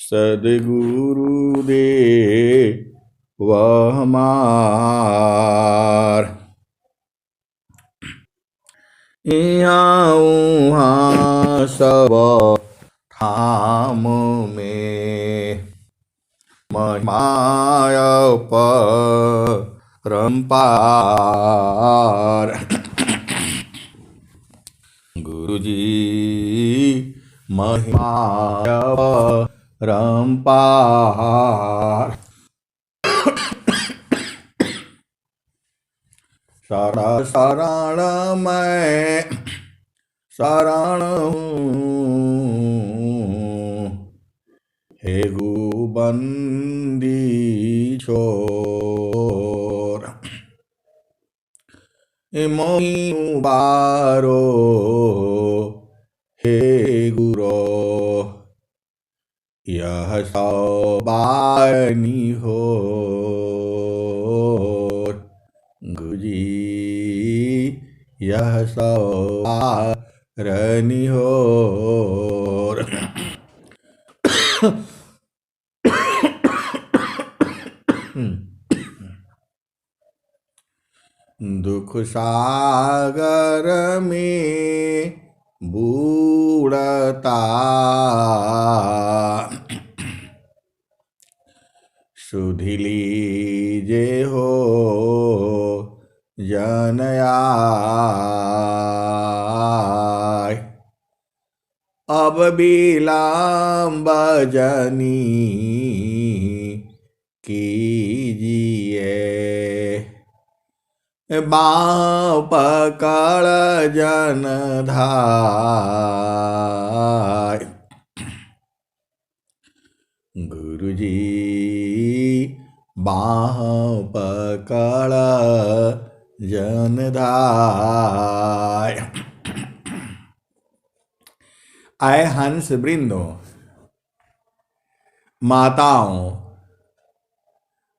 सद्गुरु देव हमार। यहाँ उहाँ सब ठाम में महिमाय परम्पार। गुरुजी महिमाय परम्पार। शरण मैं शरण हूँ, हे गुबंदी छोर। मोहि उबारो हे गुरो, यह सबानी हो। गुरुजी यह सबारनी हो। दुख सागर में बूढ़ता, सुधि लीजे हो जन आय। अब विलंब जनी कीजिए, बाँह पकड़ जन धाय। गुरुजी बाँह पकड़ जन धाय। आए हंस वृंदों, माताओं,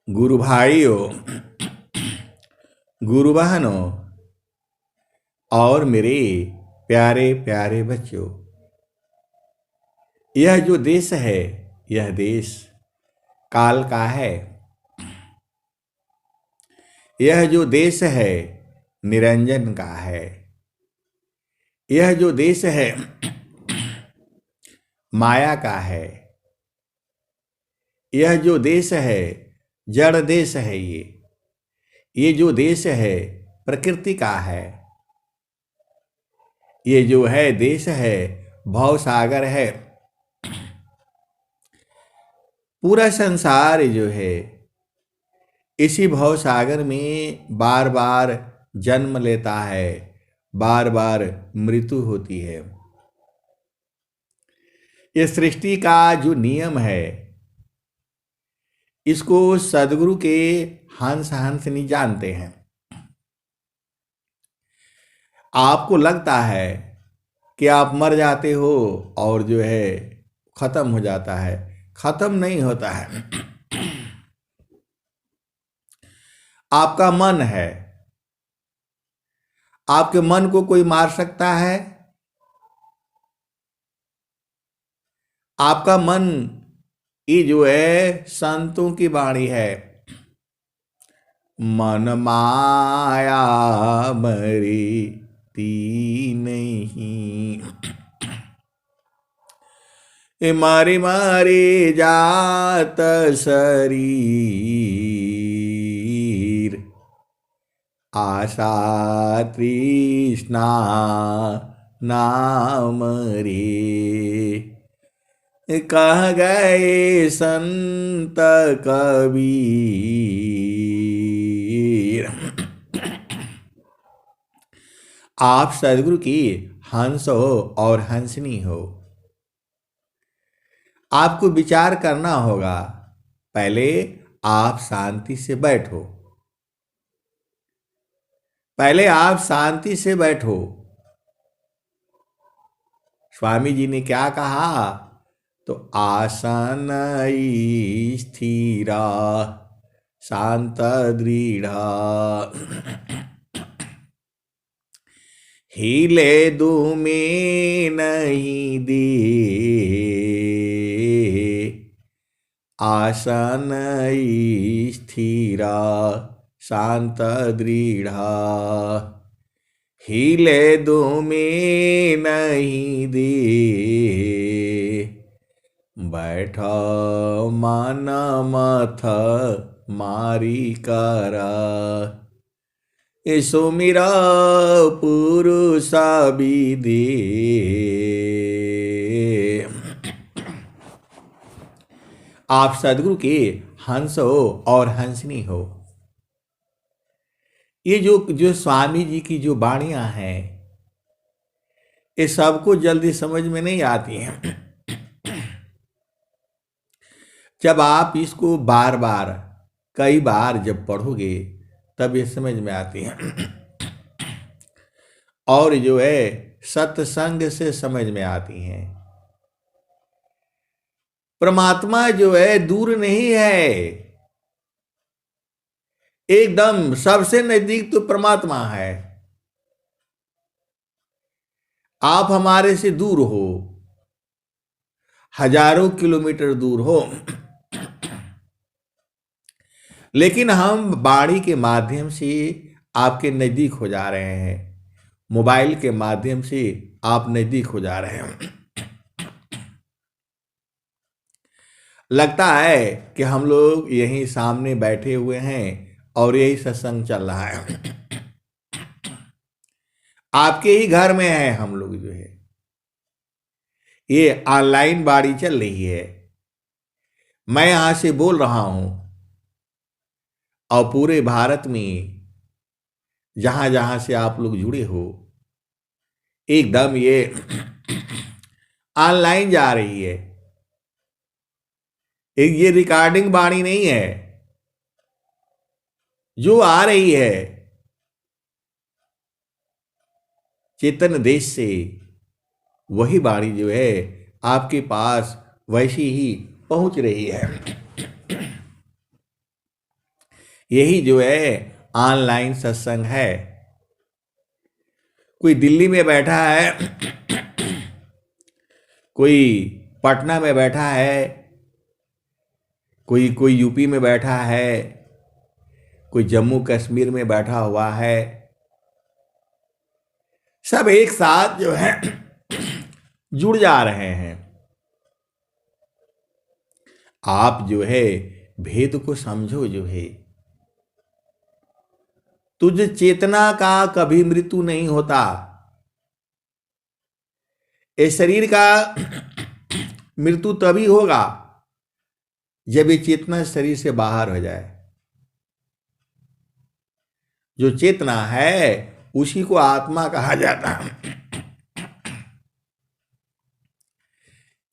गुरु भाइयों, गुरु बहनों और मेरे प्यारे प्यारे बच्चों, यह जो देश है, यह देश काल का है। यह जो देश है निरंजन का है। यह जो देश है माया का है। यह जो देश है जड़ देश है। ये जो देश है प्रकृति का है। ये जो है देश है भव सागर है। पूरा संसार जो है इसी भव सागर में बार बार जन्म लेता है, बार बार मृत्यु होती है। ये सृष्टि का जो नियम है इसको सद्गुरु के हंस हंसनी जानते हैं। आपको लगता है कि आप मर जाते हो और जो है खत्म हो जाता है, खत्म नहीं होता है। आपका मन है, आपके मन को कोई मार सकता है? आपका मन ये जो है संतों की वाणी है, मन माया मरी ती नहीं, मारी मारी जात शरीर, आशा तृष्णा नाम रे। कह गए संत कबीर। आप सद्गुरु की हंस हो और हंसनी हो। आपको विचार करना होगा। पहले आप शांति से बैठो। पहले आप शांति से बैठो। स्वामी जी ने क्या कहा? तो आसन स्थिरा शांत दृढ़, हिले दुमे नहीं दे, आसन स्थिरा शांत दृढ़ा, हिले दुमे नहीं दे, बैठो मन मथ मारी करा, सुमिरा पुरुष विदे। आप सदगुरु के हंस हो और हंसनी हो। ये जो स्वामी जी की जो वाणियां हैं, ये सबको जल्दी समझ में नहीं आती हैं। जब आप इसको बार बार कई बार जब पढ़ोगे तब ये समझ में आती हैं, और जो है सत्संग से समझ में आती हैं। परमात्मा जो है दूर नहीं है, एकदम सबसे नजदीक तो परमात्मा है। आप हमारे से दूर हो, हजारों किलोमीटर दूर हो, लेकिन हम वाणी के माध्यम से आपके नजदीक हो जा रहे हैं, मोबाइल के माध्यम से आप नजदीक हो जा रहे हैं। लगता है कि हम लोग यहीं सामने बैठे हुए हैं और यही सत्संग चल रहा है। आपके ही घर में है हम लोग, जो है ये ऑनलाइन वाणी चल रही है। मैं यहां से बोल रहा हूं और पूरे भारत में जहां जहां से आप लोग जुड़े हो, एकदम ये ऑनलाइन जा रही है। ये रिकॉर्डिंग वाणी नहीं है, जो आ रही है चेतन देश से, वही वाणी जो है आपके पास वैसी ही पहुंच रही है। यही जो है ऑनलाइन सत्संग है। कोई दिल्ली में बैठा है, कोई पटना में बैठा है, कोई यूपी में बैठा है, कोई जम्मू कश्मीर में बैठा हुआ है। सब एक साथ जो है जुड़ जा रहे हैं। आप जो है भेद को समझो। जो है तुझ चेतना का कभी मृत्यु नहीं होता। इस शरीर का मृत्यु तभी होगा जब ये चेतना शरीर से बाहर हो जाए। जो चेतना है उसी को आत्मा कहा जाता है।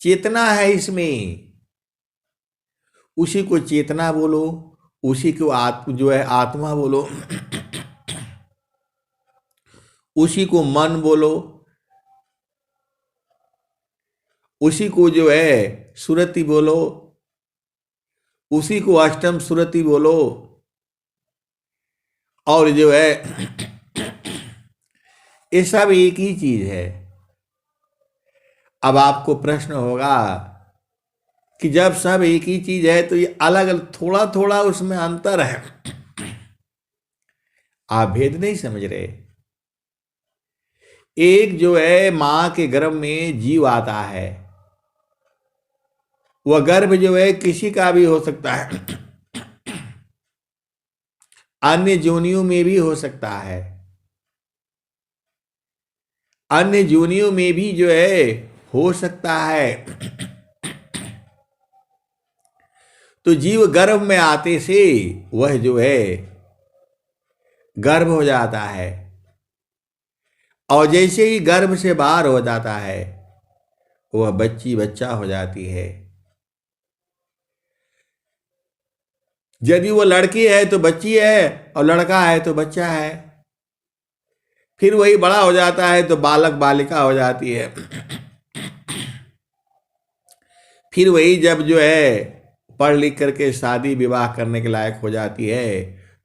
चेतना है इसमें, उसी को चेतना बोलो, उसी को जो है आत्मा बोलो, उसी को मन बोलो, उसी को जो है सुरति बोलो, उसी को अष्टम सुरति बोलो, और जो है ये सब एक ही चीज है। अब आपको प्रश्न होगा कि जब सब एक ही चीज है तो ये अलग अलग, थोड़ा थोड़ा उसमें अंतर है। आप भेद नहीं समझ रहे। एक जो है मां के गर्भ में जीव आता है, वह गर्भ जो है किसी का भी हो सकता है, अन्य योनियों में भी हो सकता है, अन्य योनियों में भी जो है हो सकता है। तो जीव गर्भ में आते से वह जो है गर्भ हो जाता है, और जैसे ही गर्भ से बाहर हो जाता है वह बच्ची बच्चा हो जाती है। यदि वो लड़की है तो बच्ची है, और लड़का है तो बच्चा है। फिर वही बड़ा हो जाता है तो बालक बालिका हो जाती है। फिर वही जब जो है पढ़ लिख करके शादी विवाह करने के लायक हो जाती है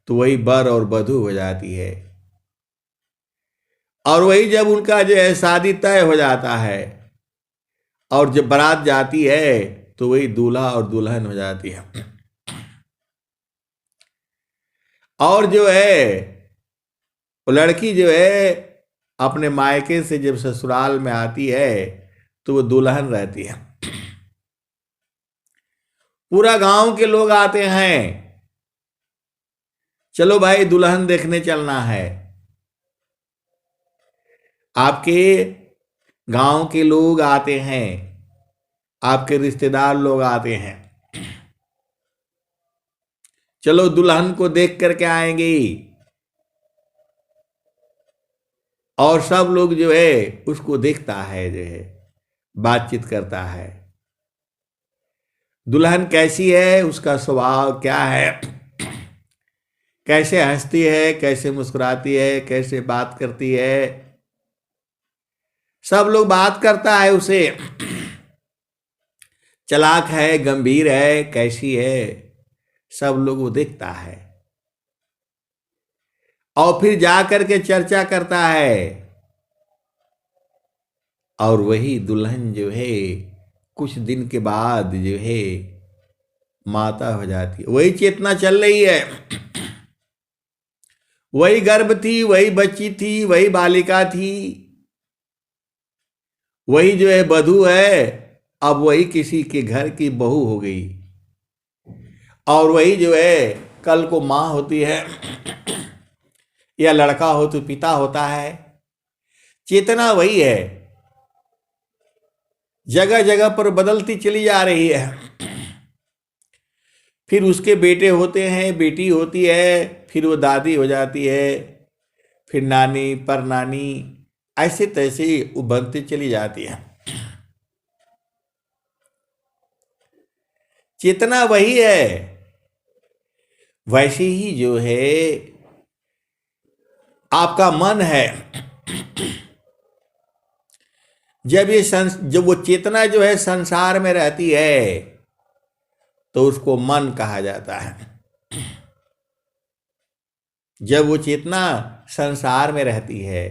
तो वही वर और वधू हो जाती है। और वही जब उनका जो है शादी तय हो जाता है और जब बारात जाती है तो वही दूल्हा और दुल्हन हो जाती है। और जो है वो लड़की जो है अपने मायके से जब ससुराल में आती है तो वो दुल्हन रहती है। पूरा गांव के लोग आते हैं, चलो भाई दुल्हन देखने चलना है। आपके गांव के लोग आते हैं, आपके रिश्तेदार लोग आते हैं, चलो दुल्हन को देख करके आएंगे। और सब लोग जो है उसको देखता है, जो है बातचीत करता है, दुल्हन कैसी है, उसका स्वभाव क्या है, कैसे हंसती है, कैसे मुस्कुराती है, कैसे बात करती है। सब लोग बात करता है उसे, चालाक है, गंभीर है, कैसी है, सब लोग वो देखता है। और फिर जा करके चर्चा करता है। और वही दुल्हन जो है कुछ दिन के बाद जो है माता हो जाती है। वही चेतना चल रही है, वही गर्भ थी, वही बच्ची थी, वही बालिका थी, वही जो है बधू है, अब वही किसी के घर की बहू हो गई। और वही जो है कल को माँ होती है, या लड़का हो तो पिता होता है। चेतना वही है, जगह जगह पर बदलती चली जा रही है। फिर उसके बेटे होते हैं, बेटी होती है, फिर वो दादी हो जाती है, फिर नानी, पर नानी, ऐसे तैसे वो बनती चली जाती है। चेतना वही है। वैसे ही जो है आपका मन है, जब वो चेतना जो है संसार में रहती है तो उसको मन कहा जाता है। जब वो चेतना संसार में रहती है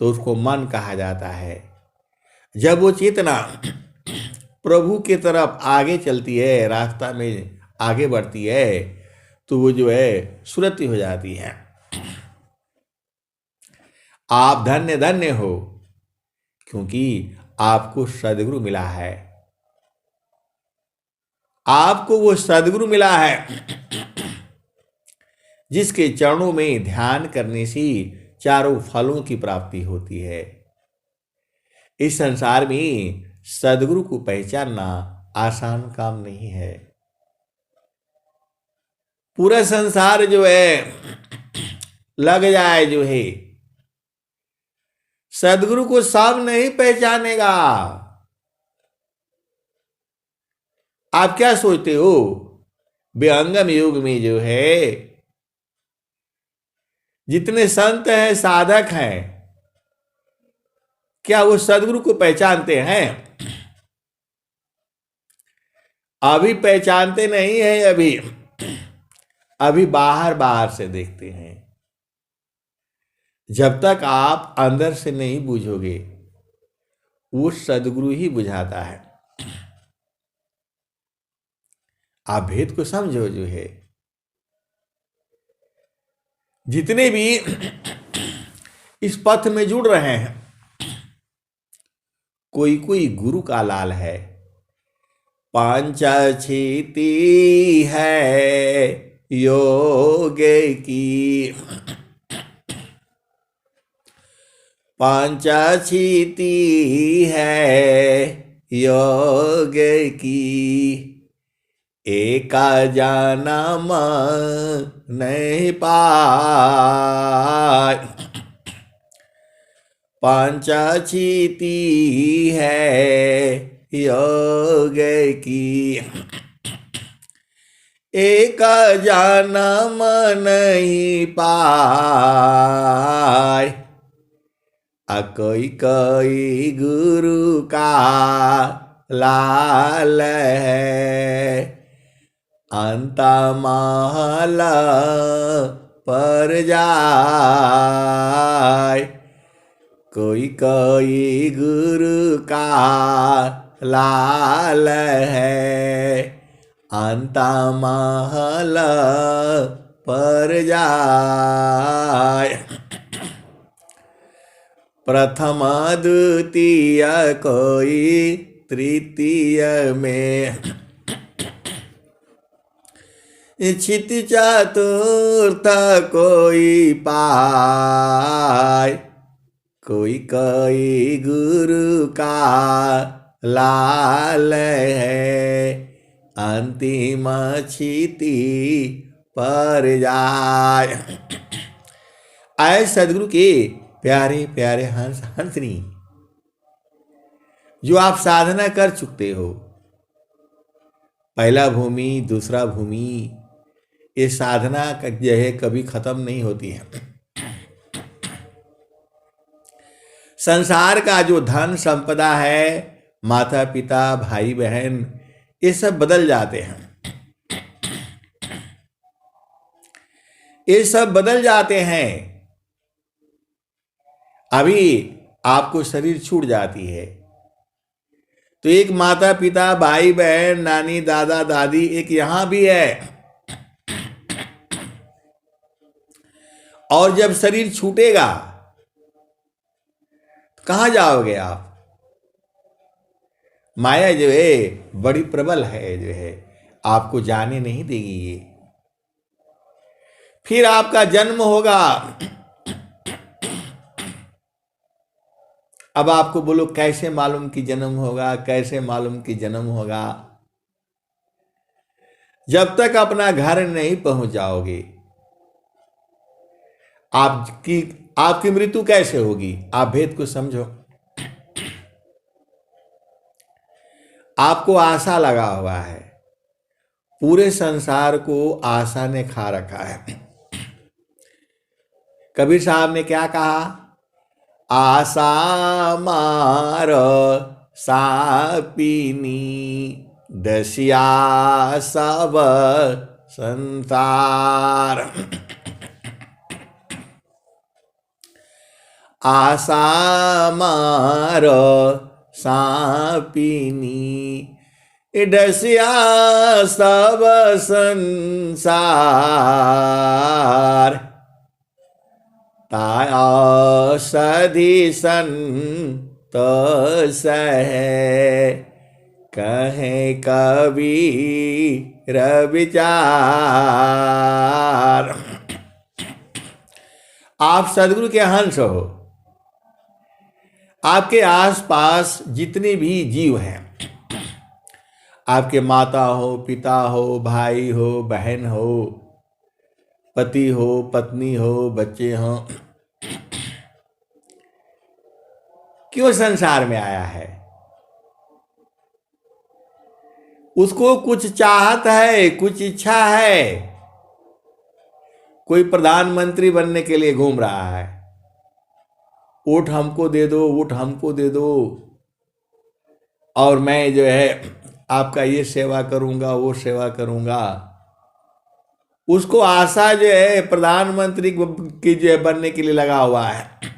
तो उसको मन कहा जाता है। जब वो चेतना प्रभु की तरफ आगे चलती है, रास्ता में आगे बढ़ती है, तो वो जो है सुरति हो जाती है। आप धन्य धन्य हो, क्योंकि आपको सद्गुरु मिला है। आपको वो सद्गुरु मिला है जिसके चरणों में ध्यान करने से चारों फलों की प्राप्ति होती है। इस संसार में सद्गुरु को पहचानना आसान काम नहीं है। पूरा संसार जो है लग जाए जो है, सद्गुरु को सब नहीं पहचानेगा। आप क्या सोचते हो, विहंगम युग में जो है जितने संत हैं, साधक हैं, क्या वो सद्गुरु को पहचानते हैं? अभी पहचानते नहीं है। अभी बाहर बाहर से देखते हैं। जब तक आप अंदर से नहीं बूझोगे, वो सद्गुरु ही बुझाता है। आप भेद को समझो। जो है जितने भी इस पथ में जुड़ रहे हैं, कोई कोई गुरु का लाल है, पांचक्षिति है योग की, पांचक्षिति है योग की, एका जन्म नहीं पाए, पांचक्षिति है योग की, एक जन्म नहीं पाए। कोई कोई गुरु का लाल है, अंत महल पर जाए। कोई कोई गुरु का लाल है, अंता महल पर जाय। प्रथम द्वितीय कोई तृतीय में, छित चतुर्थ कोई पाय, कोई कोई गुरु का लाल है, अंतिम छिति पर जाय। आए सदगुरु के प्यारे प्यारे हंस हंसनी, जो आप साधना कर चुकते हो, पहला भूमि दूसरा भूमि, ये साधना जो है कभी खत्म नहीं होती है। संसार का जो धन संपदा है, माता पिता भाई बहन, ये सब बदल जाते हैं, ये सब बदल जाते हैं। अभी आपको शरीर छूट जाती है तो एक माता पिता भाई बहन नानी दादा दादी एक यहां भी है, और जब शरीर छूटेगा तो कहां जाओगे आप? माया जो है बड़ी प्रबल है, जो है आपको जाने नहीं देगी ये। फिर आपका जन्म होगा। अब आपको बोलो कैसे मालूम कि जन्म होगा, कैसे मालूम कि जन्म होगा? जब तक अपना घर नहीं पहुंच जाओगे, आपकी मृत्यु कैसे होगी? आप भेद को समझो। आपको आशा लगा हुआ है, पूरे संसार को आशा ने खा रखा है। कबीर साहब ने क्या कहा? आशा मार सापिनी, दसिया सब संसार। आशा मार सापिनी, डसिया सब संसार। औषधि संत सहे, कहे कबीर विचार। आप सदगुरु के हंस हो। आपके आसपास जितने भी जीव हैं, आपके माता हो, पिता हो, भाई हो, बहन हो, पति हो, पत्नी हो, बच्चे हो, क्यों संसार में आया है? उसको कुछ चाहत है, कुछ इच्छा है। कोई प्रधानमंत्री बनने के लिए घूम रहा है, वोट हमको दे दो, वोट हमको दे दो, और मैं जो है आपका ये सेवा करूंगा, वो सेवा करूंगा। उसको आशा जो है प्रधानमंत्री की जो है बनने के लिए लगा हुआ है।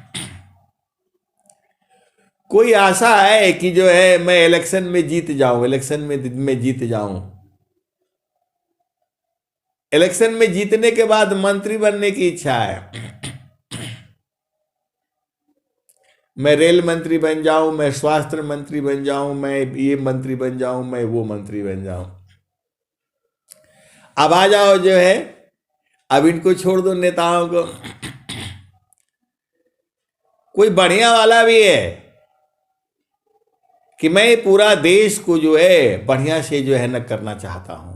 कोई आशा है कि जो है मैं इलेक्शन में जीत जाऊं, इलेक्शन में जीत जाऊं। इलेक्शन में जीतने के बाद मंत्री बनने की इच्छा है। मैं रेल मंत्री बन जाऊं, मैं स्वास्थ्य मंत्री बन जाऊं, मैं ये मंत्री बन जाऊं, मैं वो मंत्री बन जाऊं। अब आ जाओ जो है, अब इनको छोड़ दो नेताओं को। कोई बढ़िया वाला भी है कि मैं पूरा देश को जो है बढ़िया से जो है न करना चाहता हूं,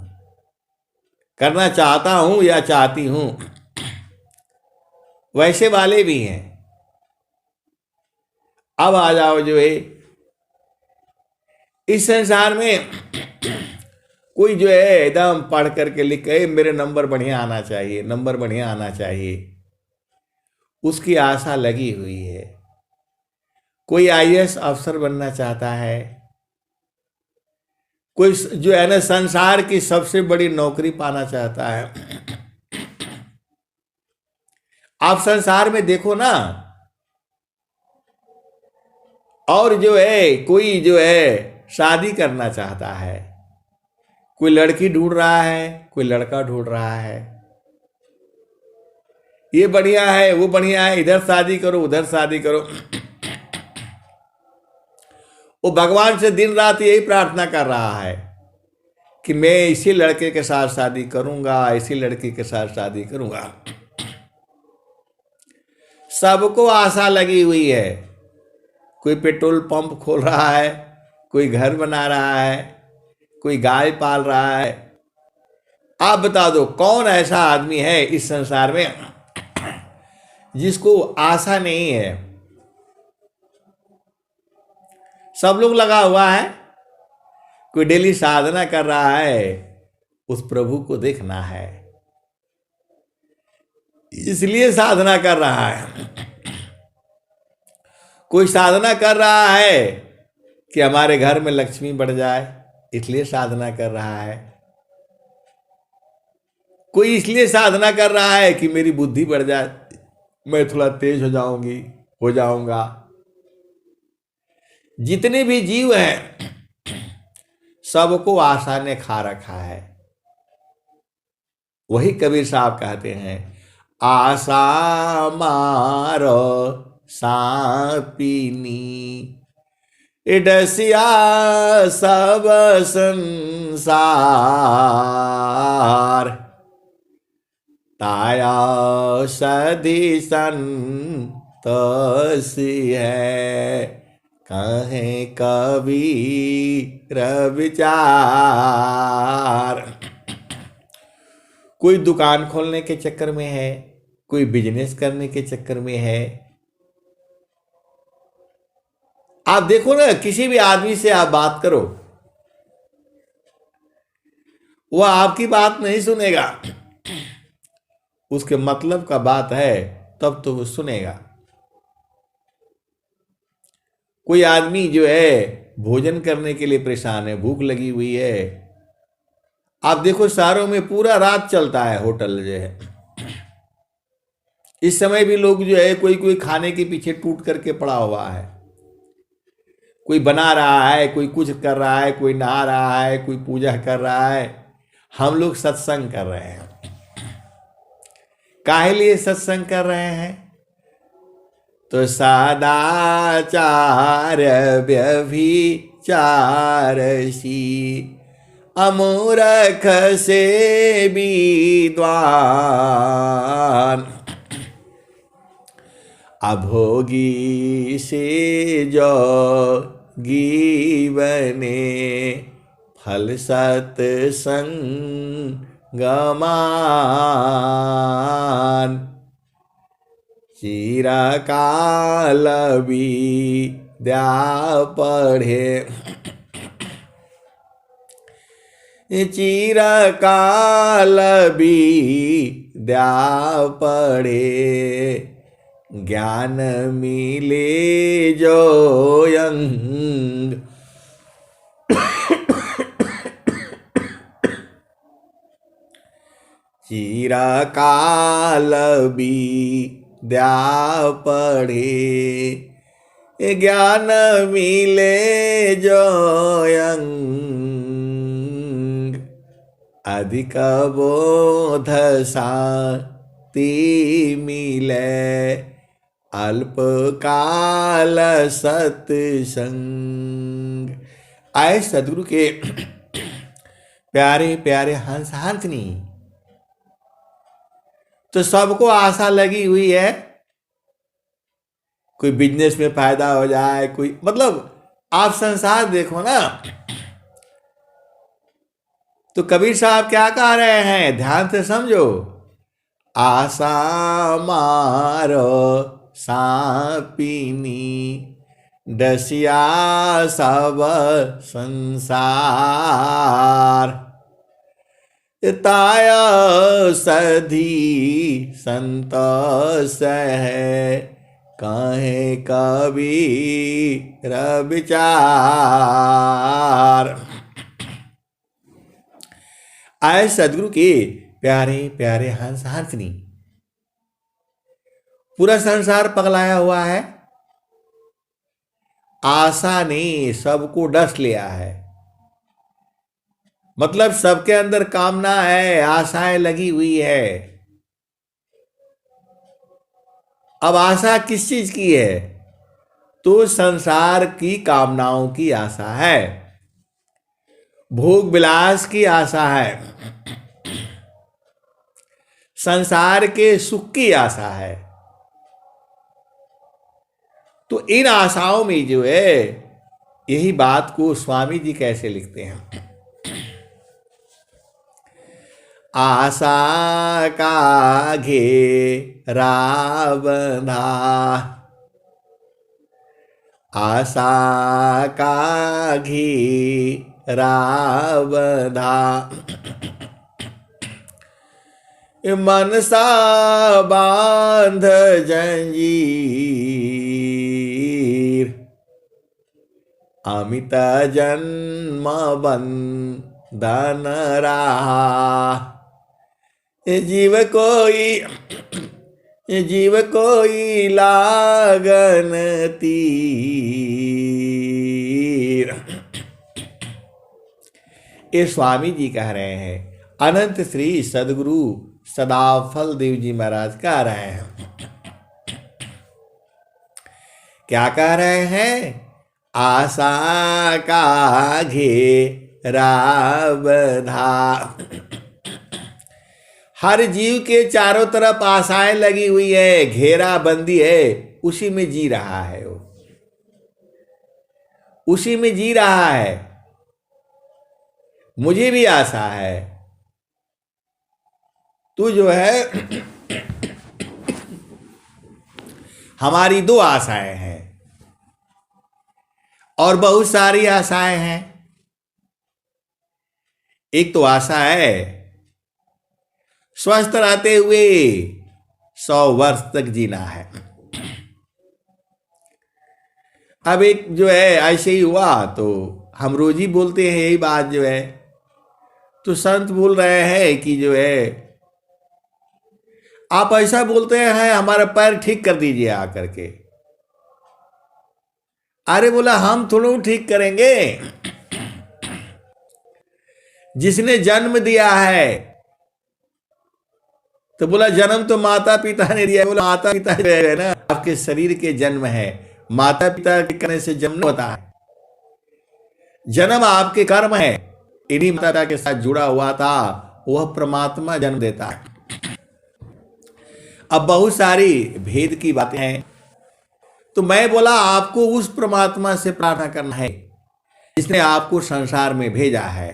करना चाहता हूं या चाहती हूं, वैसे वाले भी हैं। अब आ जाओ जो है इस संसार में कोई जो है एकदम पढ़ करके लिख के मेरे नंबर बढ़िया आना चाहिए, नंबर बढ़िया आना चाहिए, उसकी आशा लगी हुई है। कोई आईएएस अफसर बनना चाहता है, कोई जो है ना संसार की सबसे बड़ी नौकरी पाना चाहता है। आप संसार में देखो ना, और जो है कोई जो है शादी करना चाहता है, कोई लड़की ढूंढ रहा है, कोई लड़का ढूंढ रहा है, ये बढ़िया है, वो बढ़िया है, इधर शादी करो, उधर शादी करो। वो भगवान से दिन रात यही प्रार्थना कर रहा है कि मैं इसी लड़के के साथ शादी करूंगा, इसी लड़की के साथ शादी करूंगा। सबको आशा लगी हुई है, कोई पेट्रोल पंप खोल रहा है, कोई घर बना रहा है, कोई गाय पाल रहा है। आप बता दो कौन ऐसा आदमी है इस संसार में जिसको आशा नहीं है? सब लोग लगा हुआ है, कोई डेली साधना कर रहा है, उस प्रभु को देखना है, इसलिए साधना कर रहा है। कोई साधना कर रहा है कि हमारे घर में लक्ष्मी बढ़ जाए, इसलिए साधना कर रहा है। कोई इसलिए साधना कर रहा है कि मेरी बुद्धि बढ़ जाए, मैं थोड़ा तेज हो जाऊंगा। जितने भी जीव हैं सबको आशा ने खा रखा है। वही कबीर साहब कहते हैं, आशा मारो सापिनी डसिया सब संसार, ताया सदी संतोषी है, कहे कबीर विचार। कोई दुकान खोलने के चक्कर में है, कोई बिजनेस करने के चक्कर में है। आप देखो ना, किसी भी आदमी से आप बात करो, वह आपकी बात नहीं सुनेगा, उसके मतलब का बात है तब तो वो सुनेगा। कोई आदमी जो है भोजन करने के लिए परेशान है, भूख लगी हुई है, आप देखो शहरों में पूरा रात चलता है होटल जो है। इस समय भी लोग जो है कोई कोई खाने के पीछे टूट करके पड़ा हुआ है, कोई बना रहा है, कोई कुछ कर रहा है, कोई नहा रहा है, कोई पूजा कर रहा है। हम लोग सत्संग कर रहे हैं। काहे लिए सत्संग कर रहे हैं? तो सदाचार व्यभिचारसी अमूर्ख से विद्वान, अभोगी से जोगी बने, फल सत्संगमान, चिरकाल विद्या पढ़े, चिरकाल विद्या पढ़े, ज्ञान मिले जोयंग, चिरकाल विद्या पढ़े, ज्ञान मिले जोयंग, अधिक बोध शांति मिले, अल्पकाल सत्संग। आए सदगुरु के प्यारे प्यारे हंस हंसनी, तो सबको आशा लगी हुई है, कोई बिजनेस में फायदा हो जाए, कोई मतलब आप संसार देखो ना। तो कबीर साहब क्या कह रहे हैं, ध्यान से समझो। आशा मारो सापिनी डसिया सब संसार, ताया सधी संतोष है, कहे कबीर विचार। आए सदगुरु के प्यारे प्यारे हंस हंसनी, पूरा संसार पगलाया हुआ है, आशा ने सबको डस लिया है। मतलब सबके अंदर कामना है, आशाएं लगी हुई है। अब आशा किस चीज की है? तो संसार की कामनाओं की आशा है, भोग विलास की आशा है, संसार के सुख की आशा है। तो इन आशाओं में जो है, यही बात को स्वामी जी कैसे लिखते हैं, आशा का घेरा बंधा, आशा का घेरा बंधा, मनसा बांध जंजीर, अमित जन्म बंधन रहा। जीव कोई लागन तीर। ये स्वामी जी कह रहे हैं, अनंत श्री सदगुरु सदाफल देव जी महाराज कह रहे हैं। क्या कह रहे हैं? आशा का घेरा बंधा। हर जीव के चारों तरफ आशाएं लगी हुई है, घेरा बंदी है, उसी में जी रहा है वो, उसी में जी रहा है। मुझे भी आशा है, तू जो है हमारी दो आशाएं हैं और बहुत सारी आशाएं हैं। एक तो आशा है स्वस्थ रहते हुए 100 वर्ष तक जीना है। अब एक जो है ऐसे ही हुआ, तो हम रोज ही बोलते हैं यही बात जो है, तो संत बोल रहे हैं कि जो है आप ऐसा बोलते हैं हमारा पैर ठीक कर दीजिए आकर के। अरे बोला हम थोड़ा ठीक करेंगे, जिसने जन्म दिया है। तो बोला जन्म तो माता पिता ने दिया। बोला माता पिता है ना, आपके शरीर के जन्म है, माता पिता के करने से जन्म होता है। जन्म आपके कर्म है, इन्हीं माता पिता के साथ जुड़ा हुआ था, वह परमात्मा जन्म देता है। अब बहुत सारी भेद की बातें हैं, तो मैं बोला आपको उस परमात्मा से प्रार्थना करना है जिसने आपको संसार में भेजा है।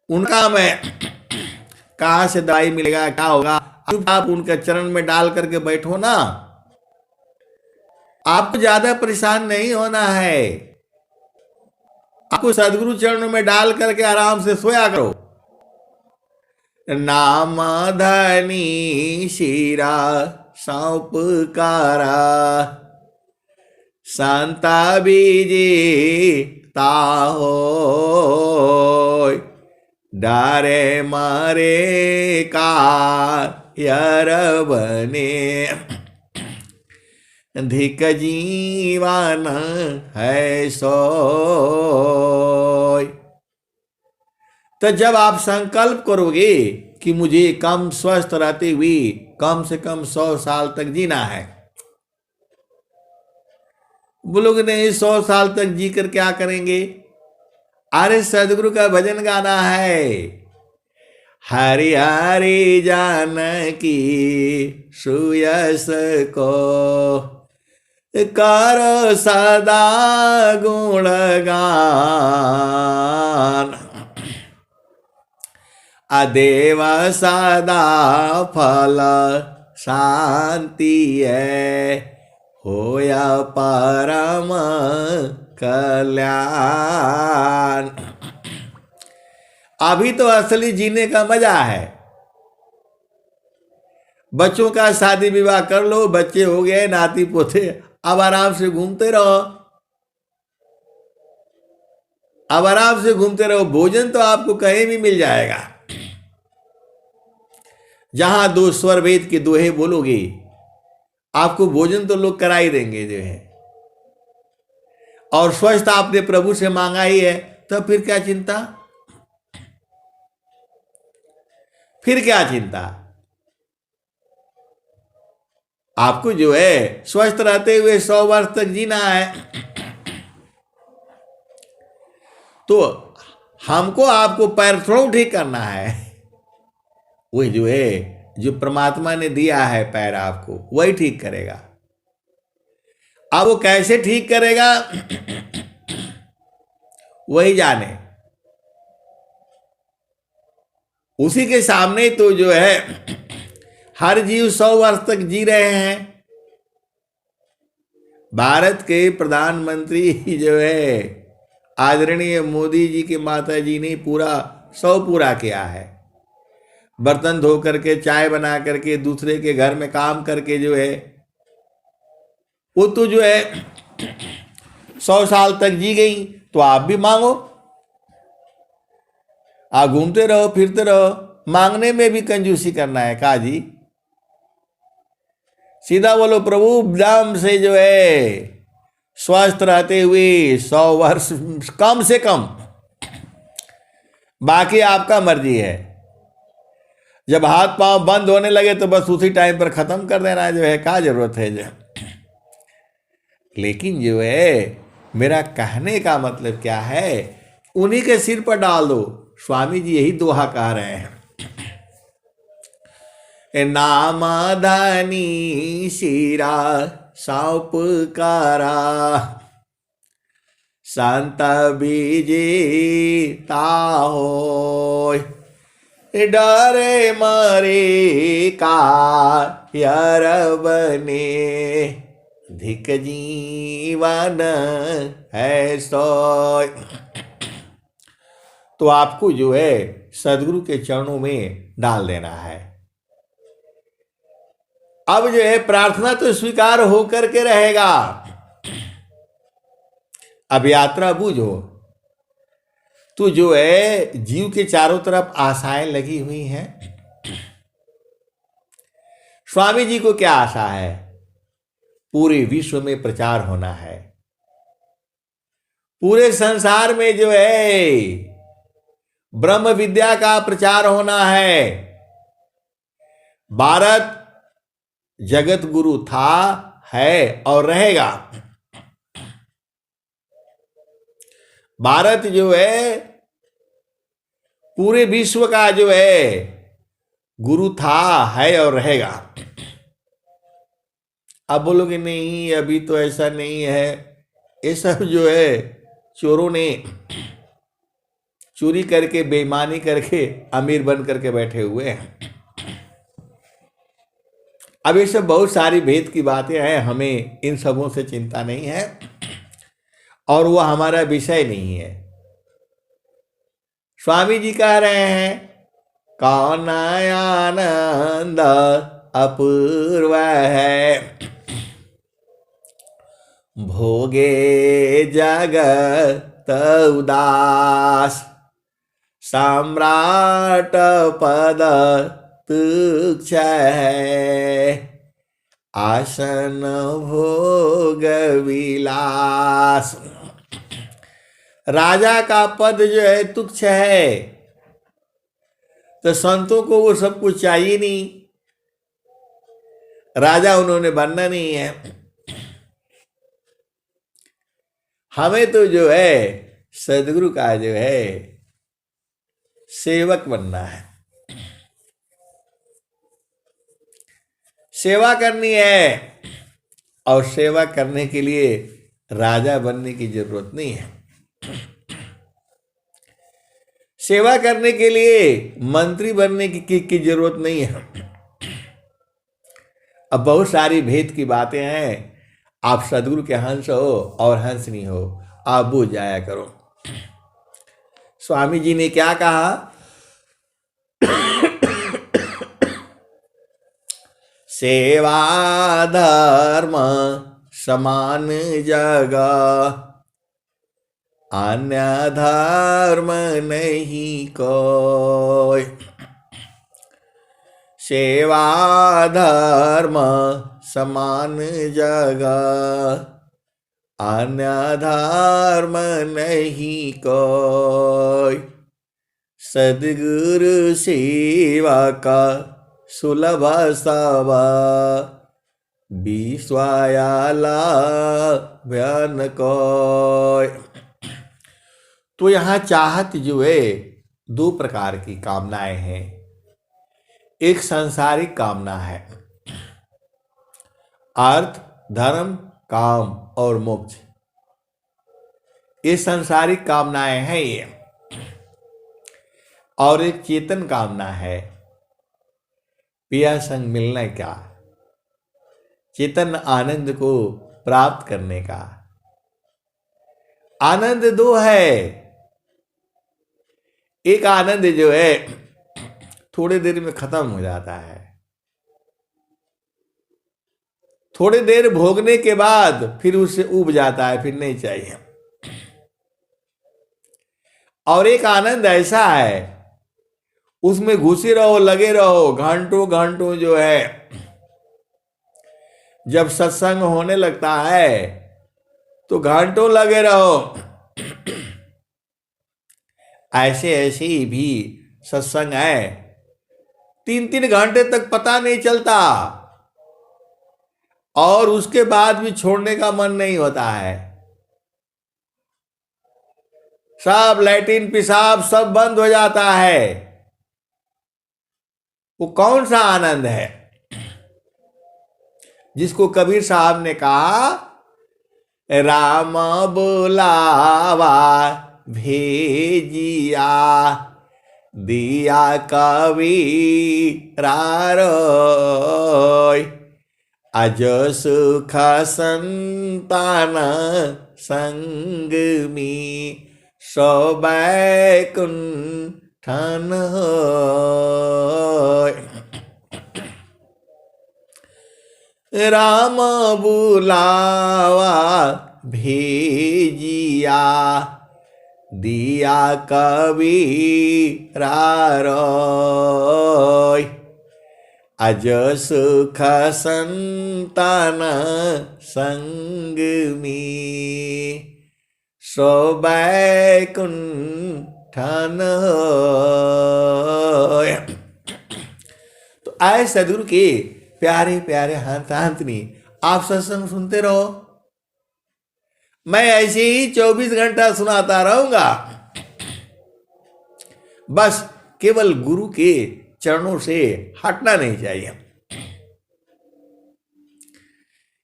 उनका मैं कहां से दवाई मिलेगा, क्या होगा? आप उनके चरण में डाल करके बैठो ना, आपको ज्यादा परेशान नहीं होना है। आपको सदगुरु चरणों में डाल करके आराम से सोया करो। नाम धनी शिरा सौंपकारा, संता बीजे ताहो, डारे मारे का यार बने, धिक जीवन है सोय। तो जब आप संकल्प करोगे कि मुझे कम स्वस्थ रहते हुए कम से कम 100 साल तक जीना है, बोलोगे नहीं 100 साल तक जी कर क्या करेंगे? अरे सदगुरु का भजन गाना है, हरि हरि जानकी सुयस को करो सदा गुणगान, अदेव सदा फल शांति है, होया परम कल्याण। अभी तो असली जीने का मजा है। बच्चों का शादी विवाह कर लो, बच्चे हो गए, नाती पोते, अब आराम से घूमते रहो, अब आराम से घूमते रहो। भोजन तो आपको कहीं भी मिल जाएगा। जहां 2 स्वर वेद के दोहे बोलोगे, आपको भोजन तो लोग करा ही देंगे जो है। और स्वस्थ आपने प्रभु से मांगा ही है, तो फिर क्या चिंता, फिर क्या चिंता। आपको जो है स्वस्थ रहते हुए 100 वर्ष तक जीना है, तो हमको आपको पैर थोड़ा ठीक करना है, वही जो है, जो परमात्मा ने दिया है पैर आपको, वही ठीक करेगा। अब वो कैसे ठीक करेगा वही जाने। उसी के सामने तो जो है हर जीव 100 वर्ष तक जी रहे हैं। भारत के प्रधानमंत्री जो है आदरणीय मोदी जी के माता जी ने पूरा 100 पूरा किया है। बर्तन धो करके, चाय बना करके, दूसरे के घर में काम करके जो है, वो तो जो है 100 साल तक जी गई। तो आप भी मांगो, आप घूमते रहो फिरते रहो, मांगने में भी कंजूसी करना है का जी? सीधा बोलो प्रभु दाम से जो है स्वस्थ रहते हुए 100 वर्ष कम से कम, बाकी आपका मर्जी है। जब हाथ पांव बंद होने लगे तो बस उसी टाइम पर खत्म कर देना जो है, क्या जरूरत है जो। लेकिन जो है मेरा कहने का मतलब क्या है, उन्हीं के सिर पर डाल दो। स्वामी जी यही दोहा कह रहे हैं, नामादानी शिरा सौंपकारा संत बीजे ताहोय, डरे मरे का यार बने धिक जीवन है सोय। तो आपको जो है सदगुरु के चरणों में डाल देना है। अब जो है प्रार्थना तो स्वीकार होकर के रहेगा। अब यात्रा बूझो, तो जो है जीव के चारों तरफ आशाएं लगी हुई हैं। स्वामी जी को क्या आशा है? पूरे विश्व में प्रचार होना है, पूरे संसार में जो है ब्रह्म विद्या का प्रचार होना है। भारत जगत गुरु था, है और रहेगा। भारत जो है पूरे विश्व का जो है गुरु था, है और रहेगा। अब बोलोगे नहीं अभी तो ऐसा नहीं है, ये सब जो है चोरों ने चोरी करके, बेईमानी करके अमीर बन करके बैठे हुए हैं। अब ये सब बहुत सारी भेद की बातें हैं, हमें इन सबों से चिंता नहीं है और वो हमारा विषय नहीं है। स्वामी जी कह रहे हैं, कौन आनंद अपूर्व है, भोगे जगत उदास, सम्राट पद तुच्छ है, आसन भोग विलास। राजा का पद जो है तुच्छ है, तो संतों को वो सब कुछ चाहिए नहीं, राजा उन्होंने बनना नहीं है। हमें तो जो है सदगुरु का जो है सेवक बनना है, सेवा करनी है। और सेवा करने के लिए राजा बनने की जरूरत नहीं है, सेवा करने के लिए मंत्री बनने की जरूरत नहीं है। अब बहुत सारी भेद की बातें हैं। आप सदगुरु के हंस हो और हंसनी हो, आप बूझ जाया करो। स्वामी जी ने क्या कहा, सेवा धर्म समान जगह, अन्य धर्म नहीं कोई। सेवा धर्म समान जगह, अन्य धर्म नहीं कोई, सद्गुरु सेवा का सुलभ सब, विश्वायाला भयन कोय। तो यहाँ चाहत जो है दो प्रकार की कामनाएं हैं। एक सांसारिक कामना है, अर्थ, धर्म, काम और मोक्ष, ये सांसारिक कामनाएं हैं ये। और एक चेतन कामना है, पिया संग मिलने का, चेतन आनंद को प्राप्त करने का। आनंद दो है, एक आनंद जो है थोड़ी देर में खत्म हो जाता है, थोड़ी देर भोगने के बाद फिर उससे उब जाता है, फिर नहीं चाहिए। और एक आनंद ऐसा है, उसमें घुसे रहो, लगे रहो, घंटों घंटों जो है। जब सत्संग होने लगता है तो घंटों लगे रहो। ऐसे ऐसे ही भी सत्संग है, 3-3 घंटे तक पता नहीं चलता, और उसके बाद भी छोड़ने का मन नहीं होता है। सब लैट्रिन पेशाब सब बंद हो जाता है। वो कौन सा आनंद है जिसको कबीर साहब ने कहा, राम बुलावा भेजिया, दिया कबीरा रोय, अज सुख संतान संग में, सो बैकुंठन होय। राम बुलावा भेजिया, दिया कबीरा रोय, अज सुख संतान संग में, सो बैकुंठन होय। तो आए सदगुरु के प्यारे प्यारे हंतांतनी, आप सत्संग सुनते रहो, मैं ऐसे ही 24 घंटा सुनाता रहूंगा। बस केवल गुरु के चरणों से हटना नहीं चाहिए,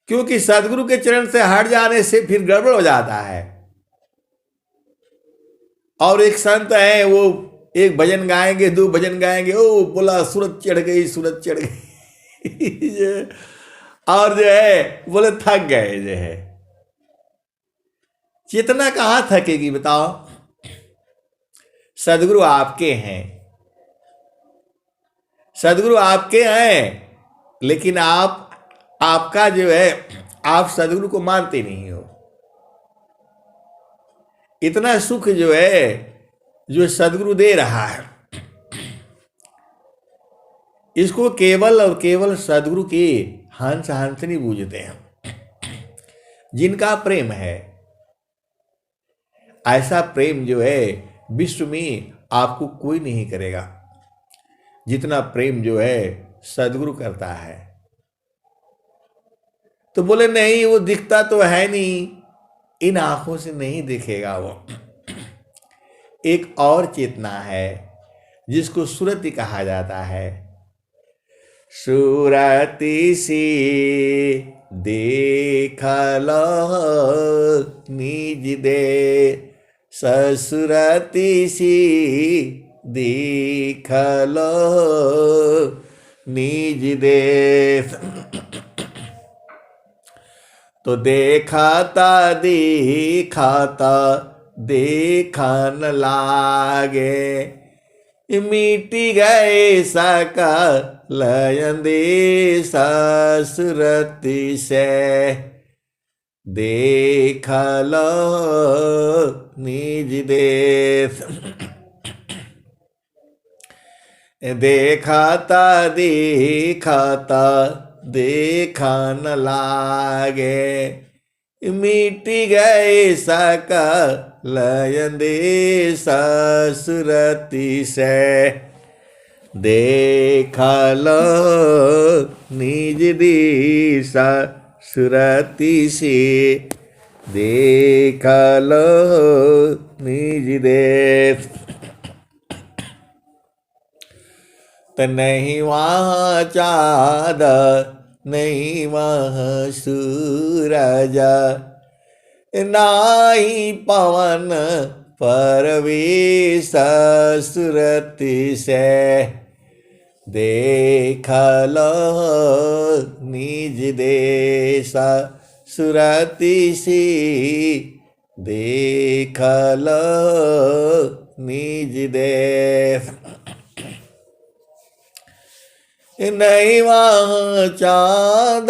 क्योंकि सदगुरु के चरण से हट जाने से फिर गड़बड़ हो जाता है। और एक संत है, वो एक भजन गाएंगे, 2 भजन गाएंगे, ओ बोला सूरत चढ़ गई, सूरत चढ़ गई। और जो है बोले थक गए जो है। चेतना कहां थकेगी बताओ? सदगुरु आपके हैं, सदगुरु आपके हैं, लेकिन आपका जो है, आप सदगुरु को मानते नहीं हो। इतना सुख जो है, जो सदगुरु दे रहा है, इसको केवल और केवल सदगुरु के हंस हंसनी बूझते हैं, जिनका प्रेम है। ऐसा प्रेम जो है विश्व में आपको कोई नहीं करेगा, जितना प्रेम जो है सदगुरु करता है। तो बोले नहीं, वो दिखता तो है नहीं, इन आंखों से नहीं दिखेगा वो। एक और चेतना है जिसको सुरति कहा जाता है। सुरति सी देख लो निज दे, ससुरति सी देख लो निज देश। तो देखता दिखाता देखा न लागे, मिटी गए सकल अंदे ससुरति से, देख लो निज देश। देखता दिखाता देखा न लागे, मिट गए सकल अंदेश सुरति से, देख लो निज दिशा सुरति से, देख लो निज देश। तो नहीं वहाँ चाँद नहीं वहाँ सूरज, नाही पवन परवेश सुरति से, देख लो निज देश सुरति से, देख लो निज देश। नहीं वहाँ चाँद